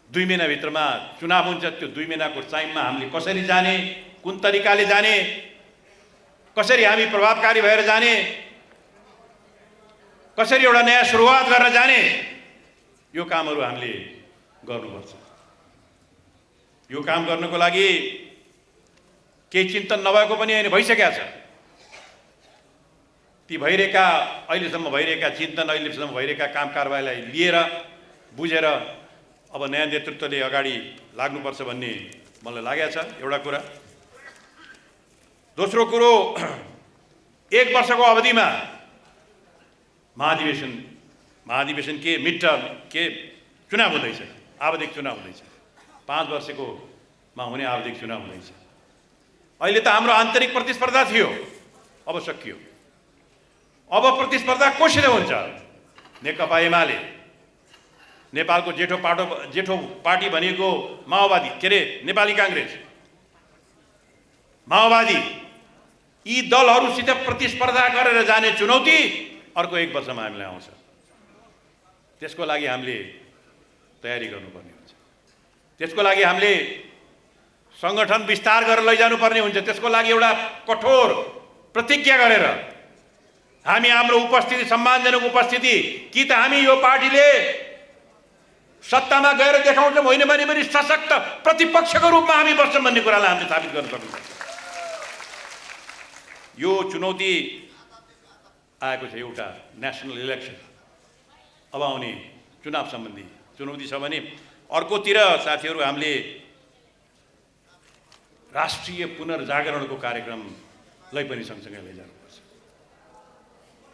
2 महिनाभित्रमा चुनाव हुन्छ। त्यो 2 महिनाको टाइममा हामीले कसरी जाने, कुन तरिकाले जाने, कसरी हामी प्रभावकारी भएर जाने, कसरी एउटा नयाँ सुरुवात गर्न जाने, यो कामहरू हामीले गर्नुपर्छ। यो काम गर्नको लागि केही चिन्तन नभएको पनि होइन, भइसकेको छ। ती भइरहेका, अहिलेसम्म भइरहेका चिन्तन, अहिलेसम्म भइरहेका काम कारबाहीलाई लिएर बुझेर अब नयाँ नेतृत्वले अगाडि लाग्नुपर्छ भन्ने मलाई लागेको छ। एउटा कुरा। दोस्रो कुरो, 1 वर्षको अवधिमा महाधिवेशन के मिड टर्म के चुनाव हुँदैछ, आवधिक चुनाव हुँदैछ। 5 वर्षकोमा हुने आवधिक चुनाव हुँदैछ। अहिले त हाम्रो आन्तरिक प्रतिस्पर्धा थियो, अब सकियो। अब प्रतिस्पर्धा कोसित हुन्छ? नेकपा एमाले, नेपालको जेठो पार्टी भनेको माओवादी, के अरे नेपाली काङ्ग्रेस, माओवादी, यी दलहरूसित प्रतिस्पर्धा गरेर जाने चुनौती अर्को 1 वर्षमा हामीलाई आउँछ। त्यसको लागि हामीले तयारी गर्नुपर्ने हुन्छ। त्यसको लागि हामीले सङ्गठन विस्तार गरेर लैजानुपर्ने हुन्छ। त्यसको लागि एउटा कठोर प्रतिज्ञा गरेर हामी हाम्रो उपस्थिति, सम्मानजनक उपस्थिति, कि त हामी यो पार्टीले सत्तामा गएर देखाउँछौँ, होइन भने पनि सशक्त प्रतिपक्षको रूपमा हामी बस्छौँ भन्ने कुरालाई हामीले साबित गर्न सक्नुपर्छ। यो चुनौती आएको छ। एउटा नेसनल इलेक्सन, अब आउने चुनाव सम्बन्धी चुनौती छ भने अर्कोतिर साथीहरू हामीले राष्ट्रिय पुनर्जागरणको कार्यक्रमलाई पनि सँगसँगै लैजानुपर्छ।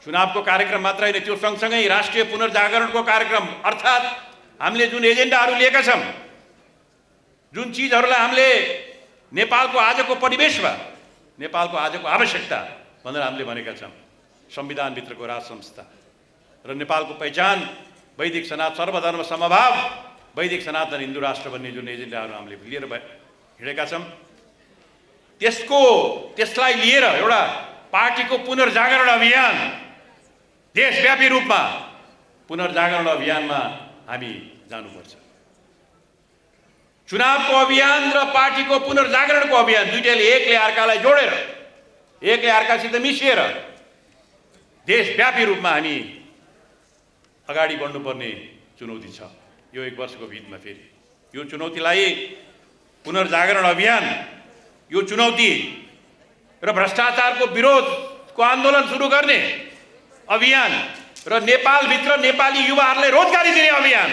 चुनावको कार्यक्रम मात्र होइन, त्यो सँगसँगै राष्ट्रिय पुनर्जागरणको कार्यक्रम, अर्थात् हामीले जुन एजेन्डाहरू लिएका छौँ, जुन चिजहरूलाई हामीले नेपालको आजको परिवेशमा, नेपालको आजको आवश्यकता भनेर हामीले भनेका छौँ, संविधानभित्रको राज संस्था र नेपालको पहिचान, वैदिक सनातन, सर्वधर्म समभाव, वैदिक सनातन हिन्दू राष्ट्र भन्ने जुन एजेन्डाहरू हामीले लिएर हिँडेका छौँ, त्यसलाई लिएर एउटा पार्टीको पुनर्जागरण अभियान, देशव्यापी रूपमा पुनर्जागरण अभियानमा हामी जानुपर्छ। चुनावको अभियान र पार्टीको पुनर्जागरणको अभियान दुईटैले एकले अर्कालाई जोडेर, एकले अर्कासित मिसिएर देशव्यापी रूपमा हामी अगाडि बढ्नुपर्ने चुनौती छ यो 1 वर्षको भिडमा। फेरि यो चुनौतीलाई, पुनर्जागरण अभियान, यो चुनौती र भ्रष्टाचारको विरोधको आन्दोलन सुरु गर्ने अभियान र नेपालभित्र नेपाली युवाहरूलाई रोजगारी दिने अभियान,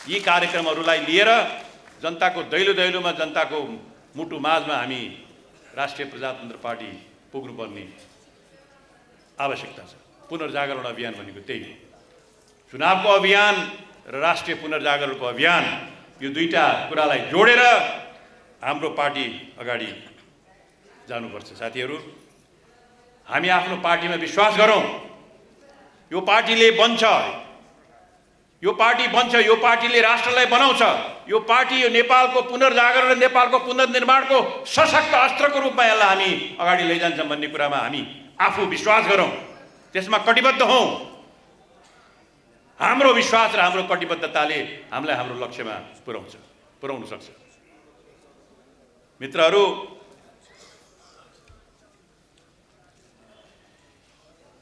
यी कार्यक्रमहरूलाई लिएर जनताको दैलो दैलोमा जनताको मुटु माझमा हामी राष्ट्रिय प्रजातन्त्र पार्टी पुग्नुपर्ने आवश्यकता छ। पुनर्जागरण अभियान भनेको त्यही हो। चुनावको अभियान र राष्ट्रिय पुनर्जागरणको अभियान, यो दुईटा कुरालाई जोडेर हाम्रो पार्टी अगाडि जानुपर्छ। साथीहरू, हामी आफ्नो पार्टीमा विश्वास गरौँ। यो पार्टीले बन्छ, यो पार्टी बन्छ, यो पार्टीले राष्ट्रलाई बनाउँछ। यो पार्टी यो नेपालको पुनर्जागरण र नेपालको पुनर्निर्माणको सशक्त अस्त्रको रूपमा यसलाई हामी अगाडि लैजान्छौँ भन्ने कुरामा हामी आफू विश्वास गरौँ, त्यसमा कटिबद्ध हौँ। हाम्रो विश्वास र हाम्रो कटिबद्धताले हामीलाई हाम्रो लक्ष्यमा पुर्याउन सक्छ। मित्रहरू,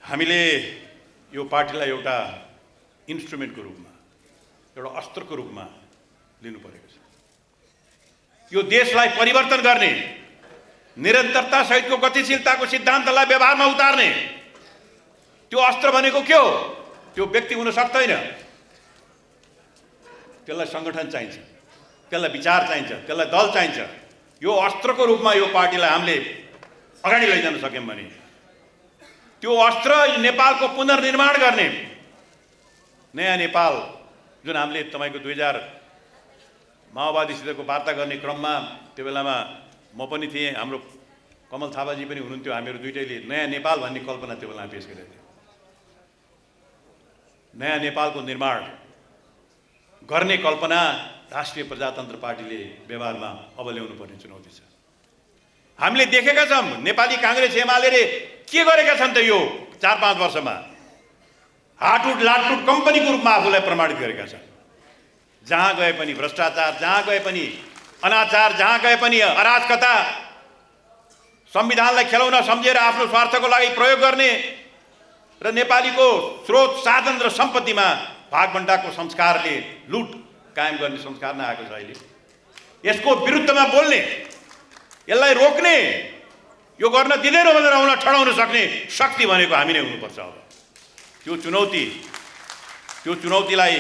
हामीले यो पार्टीलाई एउटा इन्स्ट्रुमेन्टको रूपमा, एउटा अस्त्रको रूपमा लिनु परेको छ। यो देशलाई परिवर्तन गर्ने, निरन्तरता सहितको गतिशीलताको सिद्धान्तलाई व्यवहारमा उतार्ने त्यो अस्त्र भनेको के हो? त्यो व्यक्ति हुन सक्दैन, त्यसलाई सङ्गठन चाहिन्छ, त्यसलाई विचार चाहिन्छ, त्यसलाई दल चाहिन्छ। यो अस्त्रको रूपमा यो पार्टीलाई हामीले अगाडि लैजान सक्यौँ भने त्यो अस्त्र नेपालको पुनर्निर्माण गर्ने नयाँ नेपाल, जुन हामीले तपाईँको 2000 माओवादीसितको वार्ता गर्ने क्रममा त्यो बेलामा म पनि थिएँ, हाम्रो कमल थापाजी पनि हुनुहुन्थ्यो, हामीहरू दुइटैले नयाँ नेपाल भन्ने कल्पना त्यो बेलामा पेश गरेका थियौँ। नयाँ नेपालको निर्माण गर्ने कल्पना राष्ट्रिय प्रजातन्त्र पार्टीले व्यवहारमा अब ल्याउनु पर्ने चुनौती छ। हामीले देखेका छौँ नेपाली काङ्ग्रेस एमालेले के गरेका छन् त यो 4-5 वर्षमा। हाटुट लाटुट कम्पनीको रूपमा आफूलाई प्रमाणित गरेका छन्। जहाँ गए पनि भ्रष्टाचार, जहाँ गए पनि अनाचार, जहाँ गए पनि अराजकता, संविधानलाई खेलाउन सम्झेर आफ्नो स्वार्थको लागि प्रयोग गर्ने र नेपालीको स्रोत साधन र सम्पत्तिमा भागभण्डाको संस्कारले लुट कायम गर्ने संस्कार नआएको छ। अहिले यसको विरुद्धमा बोल्ने, यसलाई रोक्ने, यो गर्न दिँदैन भनेर उनलाई ठडाउन सक्ने शक्ति भनेको हामी नै हुनुपर्छ। अब त्यो चुनौतीलाई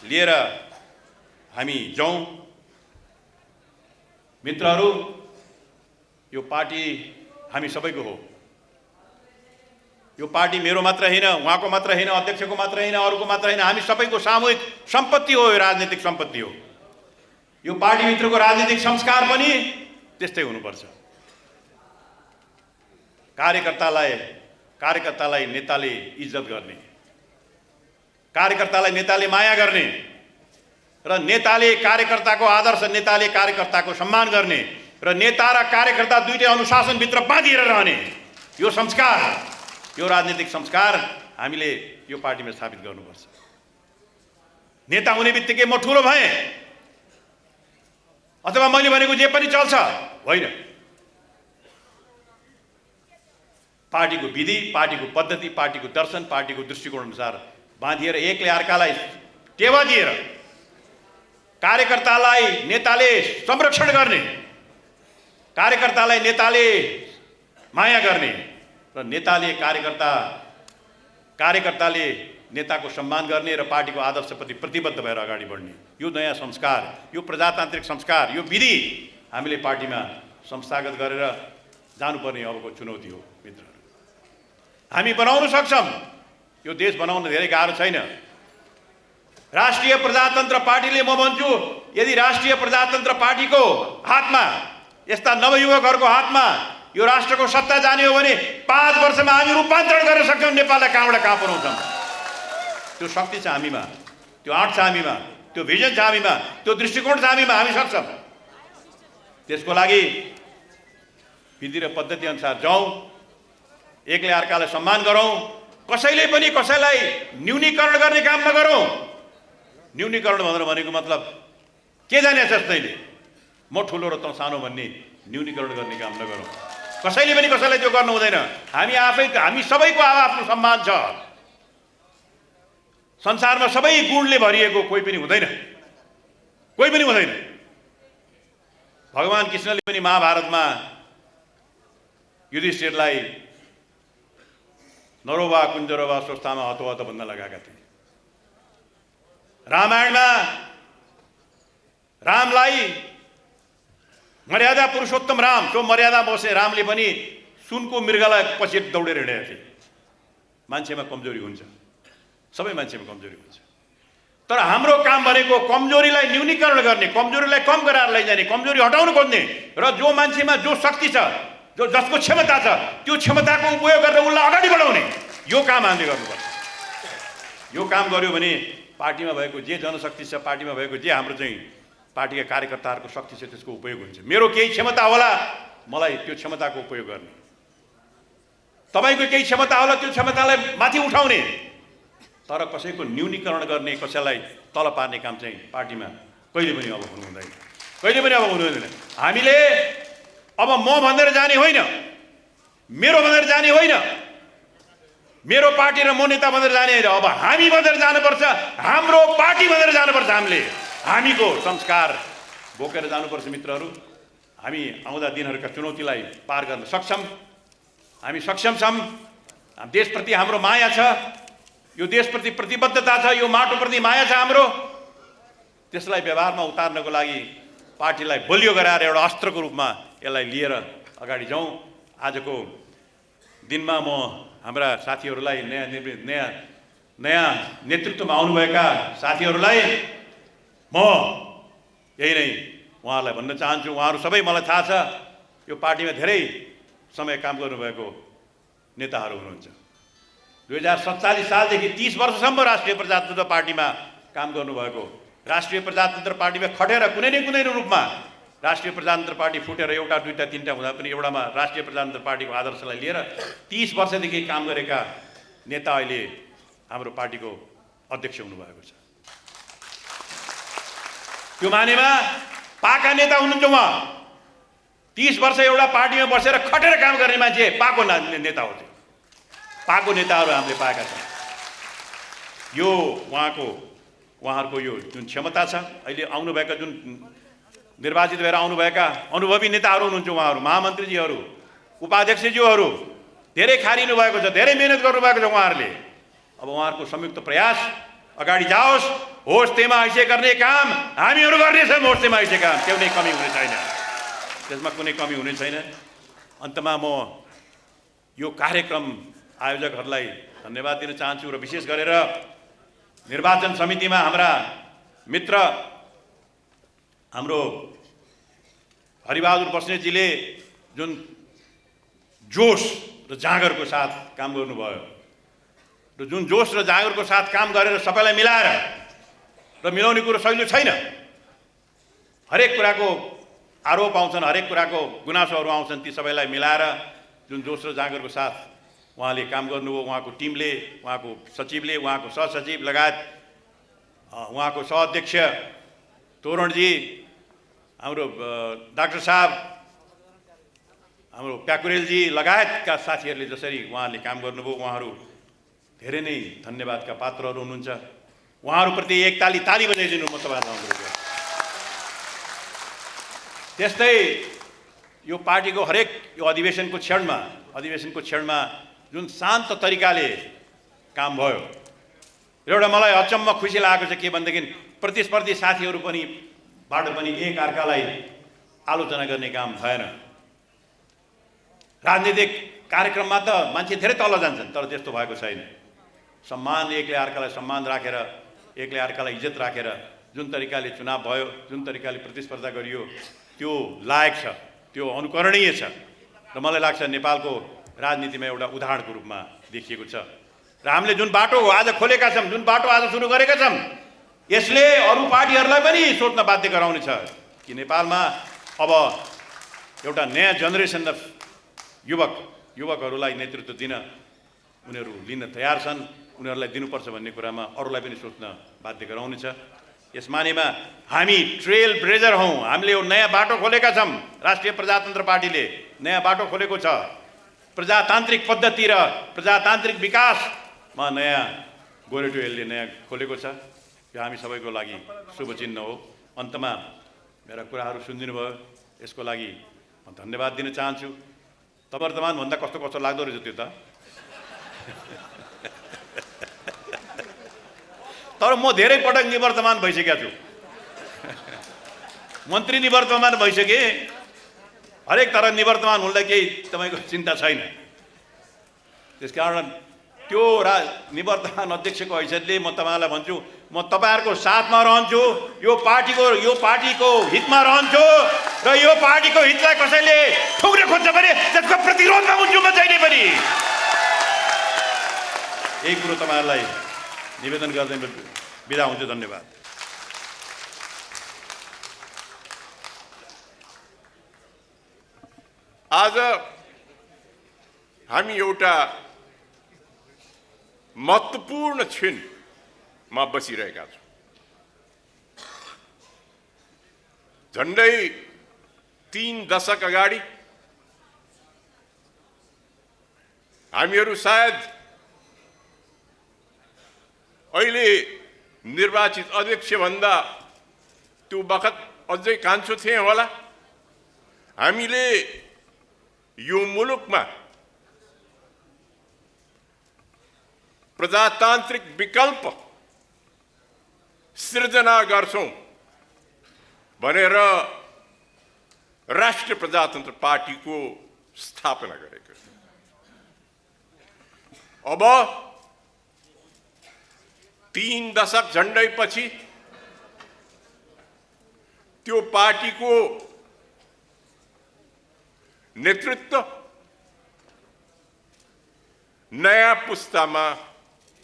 लिएर हामी जाउँ। मित्रहरू, यो पार्टी हामी सबैको हो। यो पार्टी मेरो मात्र होइन, उहाँको मात्र होइन, अध्यक्षको मात्र होइन, अरूको मात्र होइन, हामी सबैको सामूहिक सम्पत्ति हो। यो राजनीतिक सम्पत्ति हो। यो पार्टीभित्रको राजनीतिक संस्कार पनि त्यस्तै हुनुपर्छ। कार्यकर्तालाई नेताले इज्जत गर्ने, कार्यकर्तालाई नेताले माया गर्ने र नेताले कार्यकर्ताको आदर्श, नेताले कार्यकर्ताको सम्मान गर्ने र नेता र कार्यकर्ता दुईटै अनुशासनभित्र बाँधिएर रहने यो संस्कार, यो राजनीतिक संस्कार हामीले यो पार्टीमा स्थापित गर्नुपर्छ। नेता हुने बित्तिकै म ठुलो भएँ अथवा मैले भनेको जे पनि चल्छ होइन। पार्टीको विधि, पार्टीको पद्धति, पार्टीको दर्शन, पार्टीको दृष्टिकोण अनुसार बाँधिएर एकले अर्कालाई टेवा दिएर कार्यकर्तालाई नेताले संरक्षण गर्ने, कार्यकर्तालाई नेताले माया गर्ने र नेताले कार्यकर्ताले नेताको सम्मान गर्ने र पार्टीको आदर्शप्रति प्रतिबद्ध भएर अगाडि बढ्ने यो नयाँ संस्कार, यो प्रजातान्त्रिक संस्कार, यो विधि हामीले पार्टीमा संस्थागत गरेर जानुपर्ने अबको चुनौती हो। मित्रहरू, हामी बनाउन सक्छौँ। यो देश बनाउन धेरै गाह्रो छैन। राष्ट्रिय प्रजातन्त्र पार्टीले, म भन्छु, यदि राष्ट्रिय प्रजातन्त्र पार्टीको हातमा, यस्ता नवयुवकहरूको हातमा यो राष्ट्रको सत्ता जाने हो भने 5 वर्षमा हामी रूपान्तरण गर्न सक्छौँ। नेपाललाई कहाँबाट कहाँ पुर्याउँछौँ। त्यो शक्ति छ हामीमा, त्यो आँट छ हामीमा, त्यो भिजन छ हामीमा, त्यो दृष्टिकोण छ हामीमा। हामी सक्छौँ। त्यसको लागि विधि र पद्धति अनुसार जाउँ, एकले अर्कालाई सम्मान गरौँ, कसैले पनि कसैलाई न्यूनीकरण गर्ने काम नगरौँ। न्यूनीकरण भनेको मतलब के जाने जस्तैले म ठुलो र त सानो भन्ने न्यूनीकरण गर्ने काम नगरौँ। कसैले पनि कसैलाई त्यो गर्नु हुँदैन। हामी सबैको आफ्नो सम्मान छ। संसारमा सबै गुणले भरिएको कोही पनि हुँदैन। भगवान कृष्णले पनि महाभारतमा युधिष्ठिरलाई नरोवा कुञ्जरोवा स्वस्थामा हतोहत भन्न लगाएका थिए। रामायणमा रामलाई मर्यादा पुरुषोत्तम राम, त्यो मर्यादा बस्ने रामले पनि सुनको मृगलाई पछि दौडेर हिँडेका थिए। मान्छेमा कमजोरी हुन्छ, सबै मान्छेमा कमजोरी हुन्छ, तर हाम्रो काम भनेको कमजोरीलाई न्यूनीकरण गर्ने, कमजोरीलाई कम गराएर लैजाने, कमजोरी हटाउनु खोज्ने र जो मान्छेमा जो शक्ति छ, जो जसको क्षमता छ, त्यो क्षमताको उपयोग गरेर उसलाई अगाडि बढाउने, यो काम हामीले गर्नुपर्छ। यो काम गर्यो भने पार्टीमा भएको जे जनशक्ति छ, पार्टीमा भएको जे हाम्रो चाहिँ पार्टीका कार्यकर्ताहरूको शक्ति छ, त्यसको उपयोग हुन्छ। मेरो केही क्षमता होला, मलाई त्यो क्षमताको उपयोग गर्ने, तपाईँको केही क्षमता होला, त्यो क्षमतालाई माथि उठाउने, तर कसैको न्यूनीकरण गर्ने, कसैलाई तल पार्ने काम चाहिँ पार्टीमा कहिले पनि अब हुनु हुँदैन, कहिले पनि अब हुनु हुँदैन। हामीले अब म भनेर जाने होइन, मेरो भनेर जाने होइन, मेरो पार्टी र म नेता भनेर जाने होइन, अब हामी भनेर जानुपर्छ, हाम्रो पार्टी भनेर जानुपर्छ। हामीको संस्कार बोकेर जानुपर्छ। मित्रहरू, हामी आउँदा दिनहरूका चुनौतीलाई पार गर्न सक्षम, हामी सक्षम छौँ। देशप्रति हाम्रो माया छ, यो देशप्रति प्रतिबद्धता छ, यो माटोप्रति माया छ हाम्रो, त्यसलाई व्यवहारमा उतार्नको लागि पार्टीलाई बलियो गराएर एउटा अस्त्रको रूपमा यसलाई लिएर अगाडि जाउँ। आजको दिनमा म हाम्रा साथीहरूलाई, नयाँ नेतृत्वमा आउनुभएका साथीहरूलाई म यही नै उहाँहरूलाई भन्न चाहन्छु। उहाँहरू सबै मलाई थाहा छ, यो पार्टीमा धेरै समय काम गर्नुभएको नेताहरू हुनुहुन्छ। 2047 सालदेखि 30 वर्षसम्म राष्ट्रिय प्रजातन्त्र पार्टीमा काम गर्नुभएको, राष्ट्रिय प्रजातन्त्र पार्टीमा खटेर कुनै न कुनै रूपमा राष्ट्रिय प्रजातन्त्र पार्टी फुटेर एउटा दुईटा तीनटा हुँदा पनि एउटामा राष्ट्रिय प्रजातन्त्र पार्टीको आदर्शलाई लिएर 30 वर्षदेखि काम गरेका नेता अहिले हाम्रो पार्टीको अध्यक्ष हुनुभएको छ। त्यो मानेमा पाका नेता हुनुहुन्छ उहाँ। 30 वर्ष एउटा पार्टीमा बसेर खटेर काम गर्ने मान्छे पाको नेता हो। त्यो पाको नेताहरू हामीले पाएका छौँ। यो उहाँहरूको यो जुन क्षमता छ, अहिले आउनुभएका जुन निर्वाचित भएर आउनुभएका अनुभवी नेताहरू हुनुहुन्छ, उहाँहरू महामन्त्रीजीहरू, उपाध्यक्षज्यूहरू धेरै खारिनु भएको छ, धेरै मेहनत गर्नुभएको छ उहाँहरूले। अब उहाँहरूको संयुक्त प्रयास अगाडि जाओस्। होस् तेमा ऐसे गर्ने काम हामीहरू गर्नेछौँ। होस् तेमा ऐसे काम, कुनै कमी हुने छैन, त्यसमा कुनै कमी हुने छैन। अन्तमा म यो कार्यक्रम आयोजकहरूलाई धन्यवाद दिन चाहन्छु र विशेष गरेर निर्वाचन समितिमा हाम्रा मित्र हाम्रो हरिबहादुर बस्नेतजीले जुन जोश र जाँगरको साथ काम गर्नुभयो र जुन जोश र जाँगरको साथ काम गरेर सबैलाई मिलाएर र मिलाउने कुरो सजिलो छैन। हरेक कुराको आरोप आउँछन्, हरेक कुराको गुनासोहरू आउँछन्, ती सबैलाई मिलाएर जुन जोश र जाँगरको साथ उहाँले काम गर्नुभयो, उहाँको टिमले, उहाँको सचिवले, उहाँको सहसचिव लगायत उहाँको सहअध्यक्ष तोरणजी, हाम्रो डाक्टर साहब, हाम्रो प्याकुरेलजी लगायतका साथीहरूले जसरी उहाँहरूले काम गर्नुभयो, उहाँहरू धेरै नै धन्यवादका पात्रहरू हुनुहुन्छ। उहाँहरूप्रति एक ताली बजाइदिनु म तपाईँहरूलाई अनुरोध गर्छु। त्यस्तै यो पार्टीको हरेक यो अधिवेशनको क्षणमा जुन शान्त तरिकाले काम भयो र एउटा मलाई अचम्म खुसी लागेको छ के भनेदेखि प्रतिस्पर्धी साथीहरू पनि बाट पनि एक अर्कालाई आलोचना गर्ने काम भएन। राजनीतिक कार्यक्रममा त मान्छे धेरै तल जान्छन्, तर त्यस्तो भएको छैन। सम्मान, एकले अर्कालाई सम्मान राखेर, एकले अर्कालाई इज्जत राखेर जुन तरिकाले चुनाव भयो, जुन तरिकाले प्रतिस्पर्धा गरियो, त्यो लायक छ, त्यो अनुकरणीय छ र मलाई लाग्छ नेपालको राजनीतिमा एउटा उदाहरणको रूपमा देखिएको छ। र हामीले जुन बाटो आज खोलेका छौँ, जुन बाटो आज सुरु गरेका छौँ, यसले अरू पार्टीहरूलाई पनि सोच्न बाध्य गराउने छ कि नेपालमा अब एउटा नयाँ जेनेरेसन अफ युवकहरूलाई नेतृत्व दिन उनीहरू लिन तयार छन्, उनीहरूलाई दिनुपर्छ भन्ने कुरामा अरूलाई पनि सोच्न बाध्य गराउने छ। यस मानेमा हामी ट्रेल ब्लेजर हौँ। हामीले यो नयाँ बाटो खोलेका छौँ। राष्ट्रिय प्रजातन्त्र पार्टीले नयाँ बाटो खोलेको छ। प्रजातान्त्रिक पद्धति र प्रजातान्त्रिक विकासमा नयाँ गोरेटो यसले नयाँ खोलेको छ। यो हामी सबैको लागि शुभ चिन्ह हो। अन्तमा मेरा कुराहरू सुनिदिनु भयो, यसको लागि म धन्यवाद दिन चाहन्छु। वर्तमानभन्दा कस्तो लाग्दो रहेछ त्यो त। तर म धेरै पटक निवर्तमान भइसकेको छु। मन्त्री निवर्तमान भइसके, हरेक तरह निवर्तमान हुनलाई केही तपाईँको चिन्ता छैन। त्यसकारण त्यो निवर्तमान अध्यक्षको हैसियतले म तपाईँलाई भन्छु, म तपाईँहरूको साथमा रहन्छु, यो पार्टीको हितमा रहन्छु र यो पार्टीको हितलाई कसैले ठुक्रे खोज्छ भने त्यसको प्रतिरोधमा हुन्छु म जहिले पनि। यही कुरो तपाईँहरूलाई निवेदन गर्दै बिदा हुन्छु। धन्यवाद। आज हामी एउटा महत्त्वपूर्ण क्षणमा बसिरहेका छौँ। झन्डै 3 दशक अगाडि हामीहरू सायद अहिले निर्वाचित अध्यक्षभन्दा त्यो बखत अझै कान्छो थिए होला। हामीले यो मुलुकमा प्रजातान्त्रिक विकल्प सृजना गर्छौं भनेर राष्ट्रिय प्रजातन्त्र पार्टीको स्थापना गरेको। अब 3 दशक झन्डै पछि त्यो पार्टीको नेतृत्व नयाँ पुस्तामा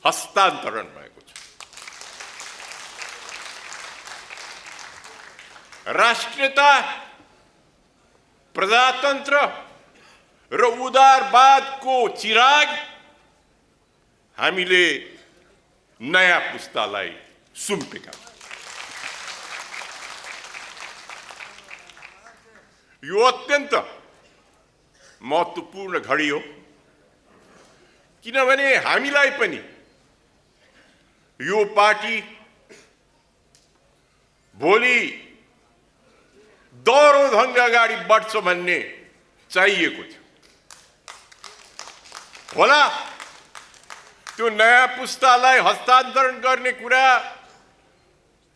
हस्तान्तरण भएको छ। राष्ट्रियता, प्रजातन्त्र र उदारवादको चिराग हामीले नयाँ पुस्तालाई सुम्पेका छौँ। यो अत्यन्त महत्त्वपूर्ण घडी हो, किनभने हामीलाई पनि यो पार्टी भोलि दह्रो ढङ्ग अगाडि बढ्छ भन्ने चाहिएको थियो होला। त्यो नयाँ पुस्तालाई हस्तान्तरण गर्ने कुरा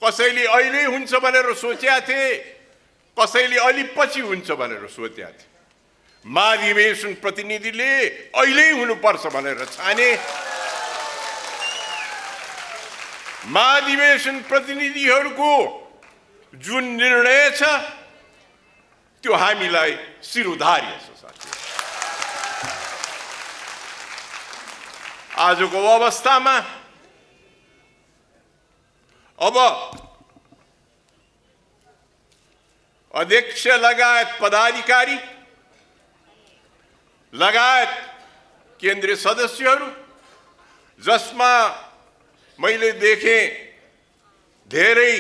कसैले अहिले हुन्छ भनेर सोचेका थिए, कसैले अलि पछि हुन्छ भनेर सोचेका थिए। महाधिवेशन प्रतिनिधिले अहिले हुनुपर्छ भनेर छाने। महाधिवेशन प्रतिनिधिहरूको जुन निर्णय छ त्यो हामीलाई शिरोधार्य छ साथी। आजको अवस्थामा अब अध्यक्ष लगायत पदाधिकारी लगायत केन्द्रीय सदस्यहरू, जसमा मैले देखेँ धेरै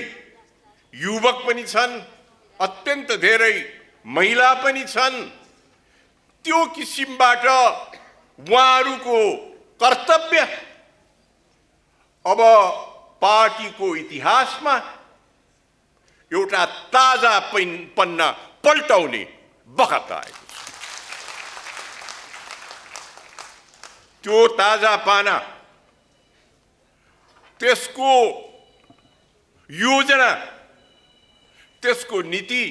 युवक पनि छन्, अत्यन्त धेरै महिला पनि छन्, त्यो किसिमबाट उहाँहरूको कर्तव्य अब पार्टीको इतिहासमा एउटा ताजा पन्ना पल्टाउने बखत आएको छ। त्यो ताजा पाना, त्यसको योजना, त्यसको नीति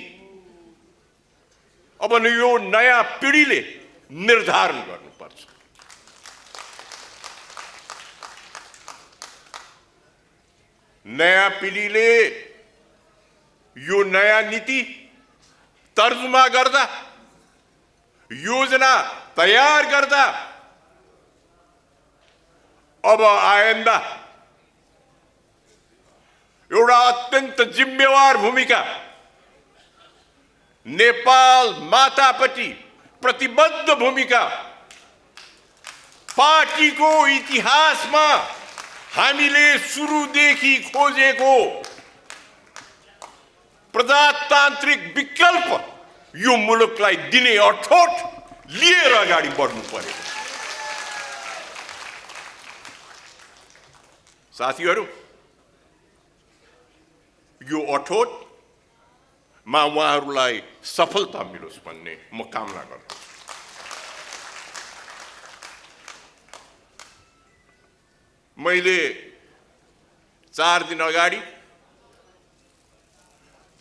अब यो नयाँ पिढीले निर्धारण गर्नुपर्छ। नयाँ पिढीले यो नयाँ नीति तर्जुमा गर्दा, योजना तयार गर्दा अब आइन्दा एउटा अत्यन्त जिम्मेवार भूमिका नेपाल माताप्रति प्रतिबद्ध भूमिका पार्टीको इतिहासमा हामीले सुरुदेखि खोजेको प्रजातान्त्रिक विकल्प यो मुलुकलाई दिने अठोट लिएर अगाडि बढ्नु पर्यो। साथीहरू, यो अठोटमा उहाँहरूलाई सफलता मिलोस् भन्ने म कामना गर्छु। मैले 4 दिन अगाडि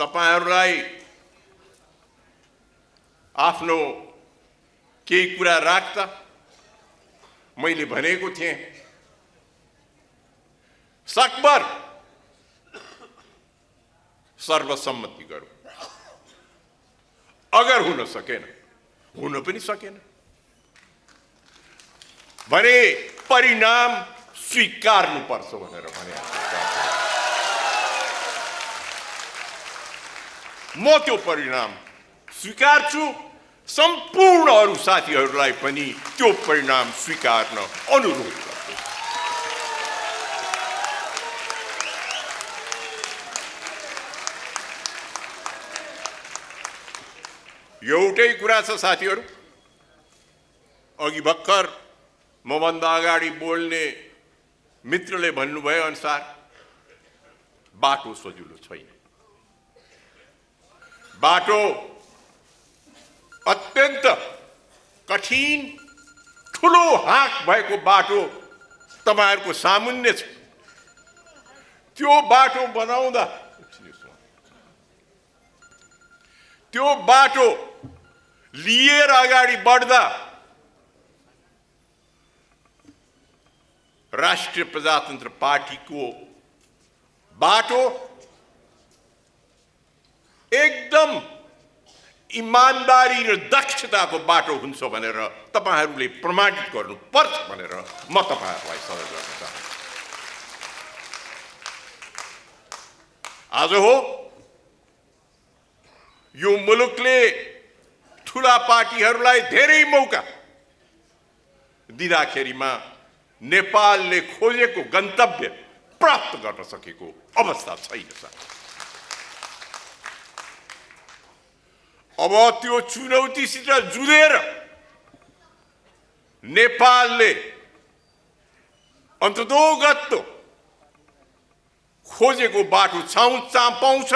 तपाईहरूलाई आफ्नो केही कुरा राख्दा मैले भनेको थिएँ सकभर सर्वसम्मति गरौँ। अगर हुन सकेन, हुन पनि सकेन भने परिणाम स्वीकार्नुपर्छ भनेर भने म त्यो परिणाम स्वीकार्छु। सम्पूर्ण अरू साथीहरूलाई पनि त्यो परिणाम स्वीकार्न अनुरोध गर्छु। एउटै कुरा छ साथीहरू, अघि भर्खर मभन्दा अगाडि बोल्ने मित्रले भन्नुभए अनुसार बाटो सजिलो छैन। बाटो अत्यन्त कठिन ठुलो हाँक भएको बाटो तपाईहरुको सामुन्ने छ। त्यो बाटो बनाउँदा, त्यो बाटो लिएर अगाडि बढ्दा राष्ट्रिय प्रजातन्त्र पार्टीको बाटो एकदम इमानदारी र दक्षताको बाटो हुन्छ भनेर तपाईहरुले प्रमाणित गर्नुपर्छ भनेर म तपाईहरुलाई सल्लाह गर्न चाहन्छु। आज हो यो मुलुकले ठूला पार्टीहरूलाई धेरै मौका दिँदाखेरिमा नेपालले खोजेको गन्तव्य प्राप्त गर्न सकेको अवस्था छैन सर। अब त्यो चुनौतीसित जुधेर नेपालले अन्ततोगत्तो खोजेको बाटो पाउँछ।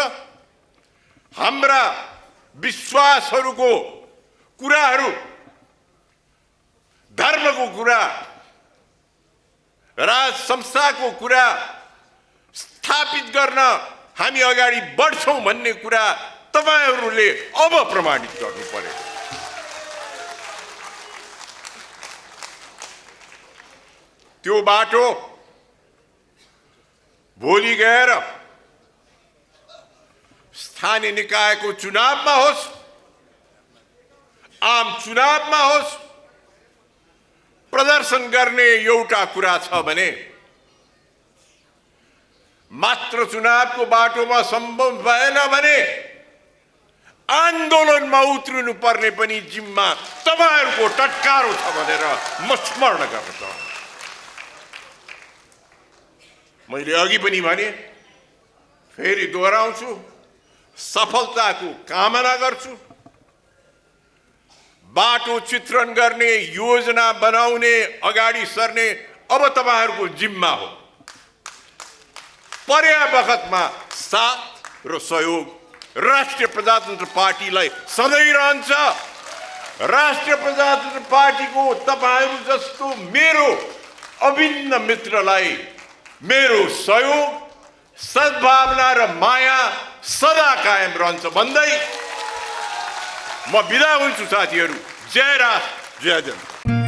हाम्रा विश्वासहरूको कुराहरू, धर्मको कुरा, राज संस्थाको कुरा स्थापित गर्न हामी अगाडि बढ्छौं भन्ने कुरा तपाईहरुले अब प्रमाणित गर्नु पर्यो। त्यो बाटो भोलि गएर स्थानीय निकायको चुनावमा होस्, आम चुनावमा होस्, प्रदर्शन गर्ने एउटा कुरा छ भने मात्र चुनावको बाटोमा सम्भव भएन भने आन्दोलनमा उत्रिनु पर्ने पनि जिम्मा तपाईहरुको टटकारो छ भनेर म स्मरण गर्न चाहन्छु। मैले अघि पनि भने, फेरि दोहोऱ्याउँछु, सफलताको कामना गर्छु। बाटो चित्रण गर्ने, योजना बनाउने, अगाडि सर्ने अब तपाईहरुको जिम्मा हो। पर्या बखतमा साथ र सहयोग राष्ट्रिय प्रजातन्त्र पार्टीलाई सधैँ रहन्छ। राष्ट्रिय प्रजातन्त्र पार्टीको तपाईहरु जस्तो मेरो अभिन्न मित्रलाई मेरो सहयोग, सद्भावना र माया सदा कायम रहन्छ भन्दै म बिदा हुन्छु साथीहरु। जय राष्ट्र, जय जनता।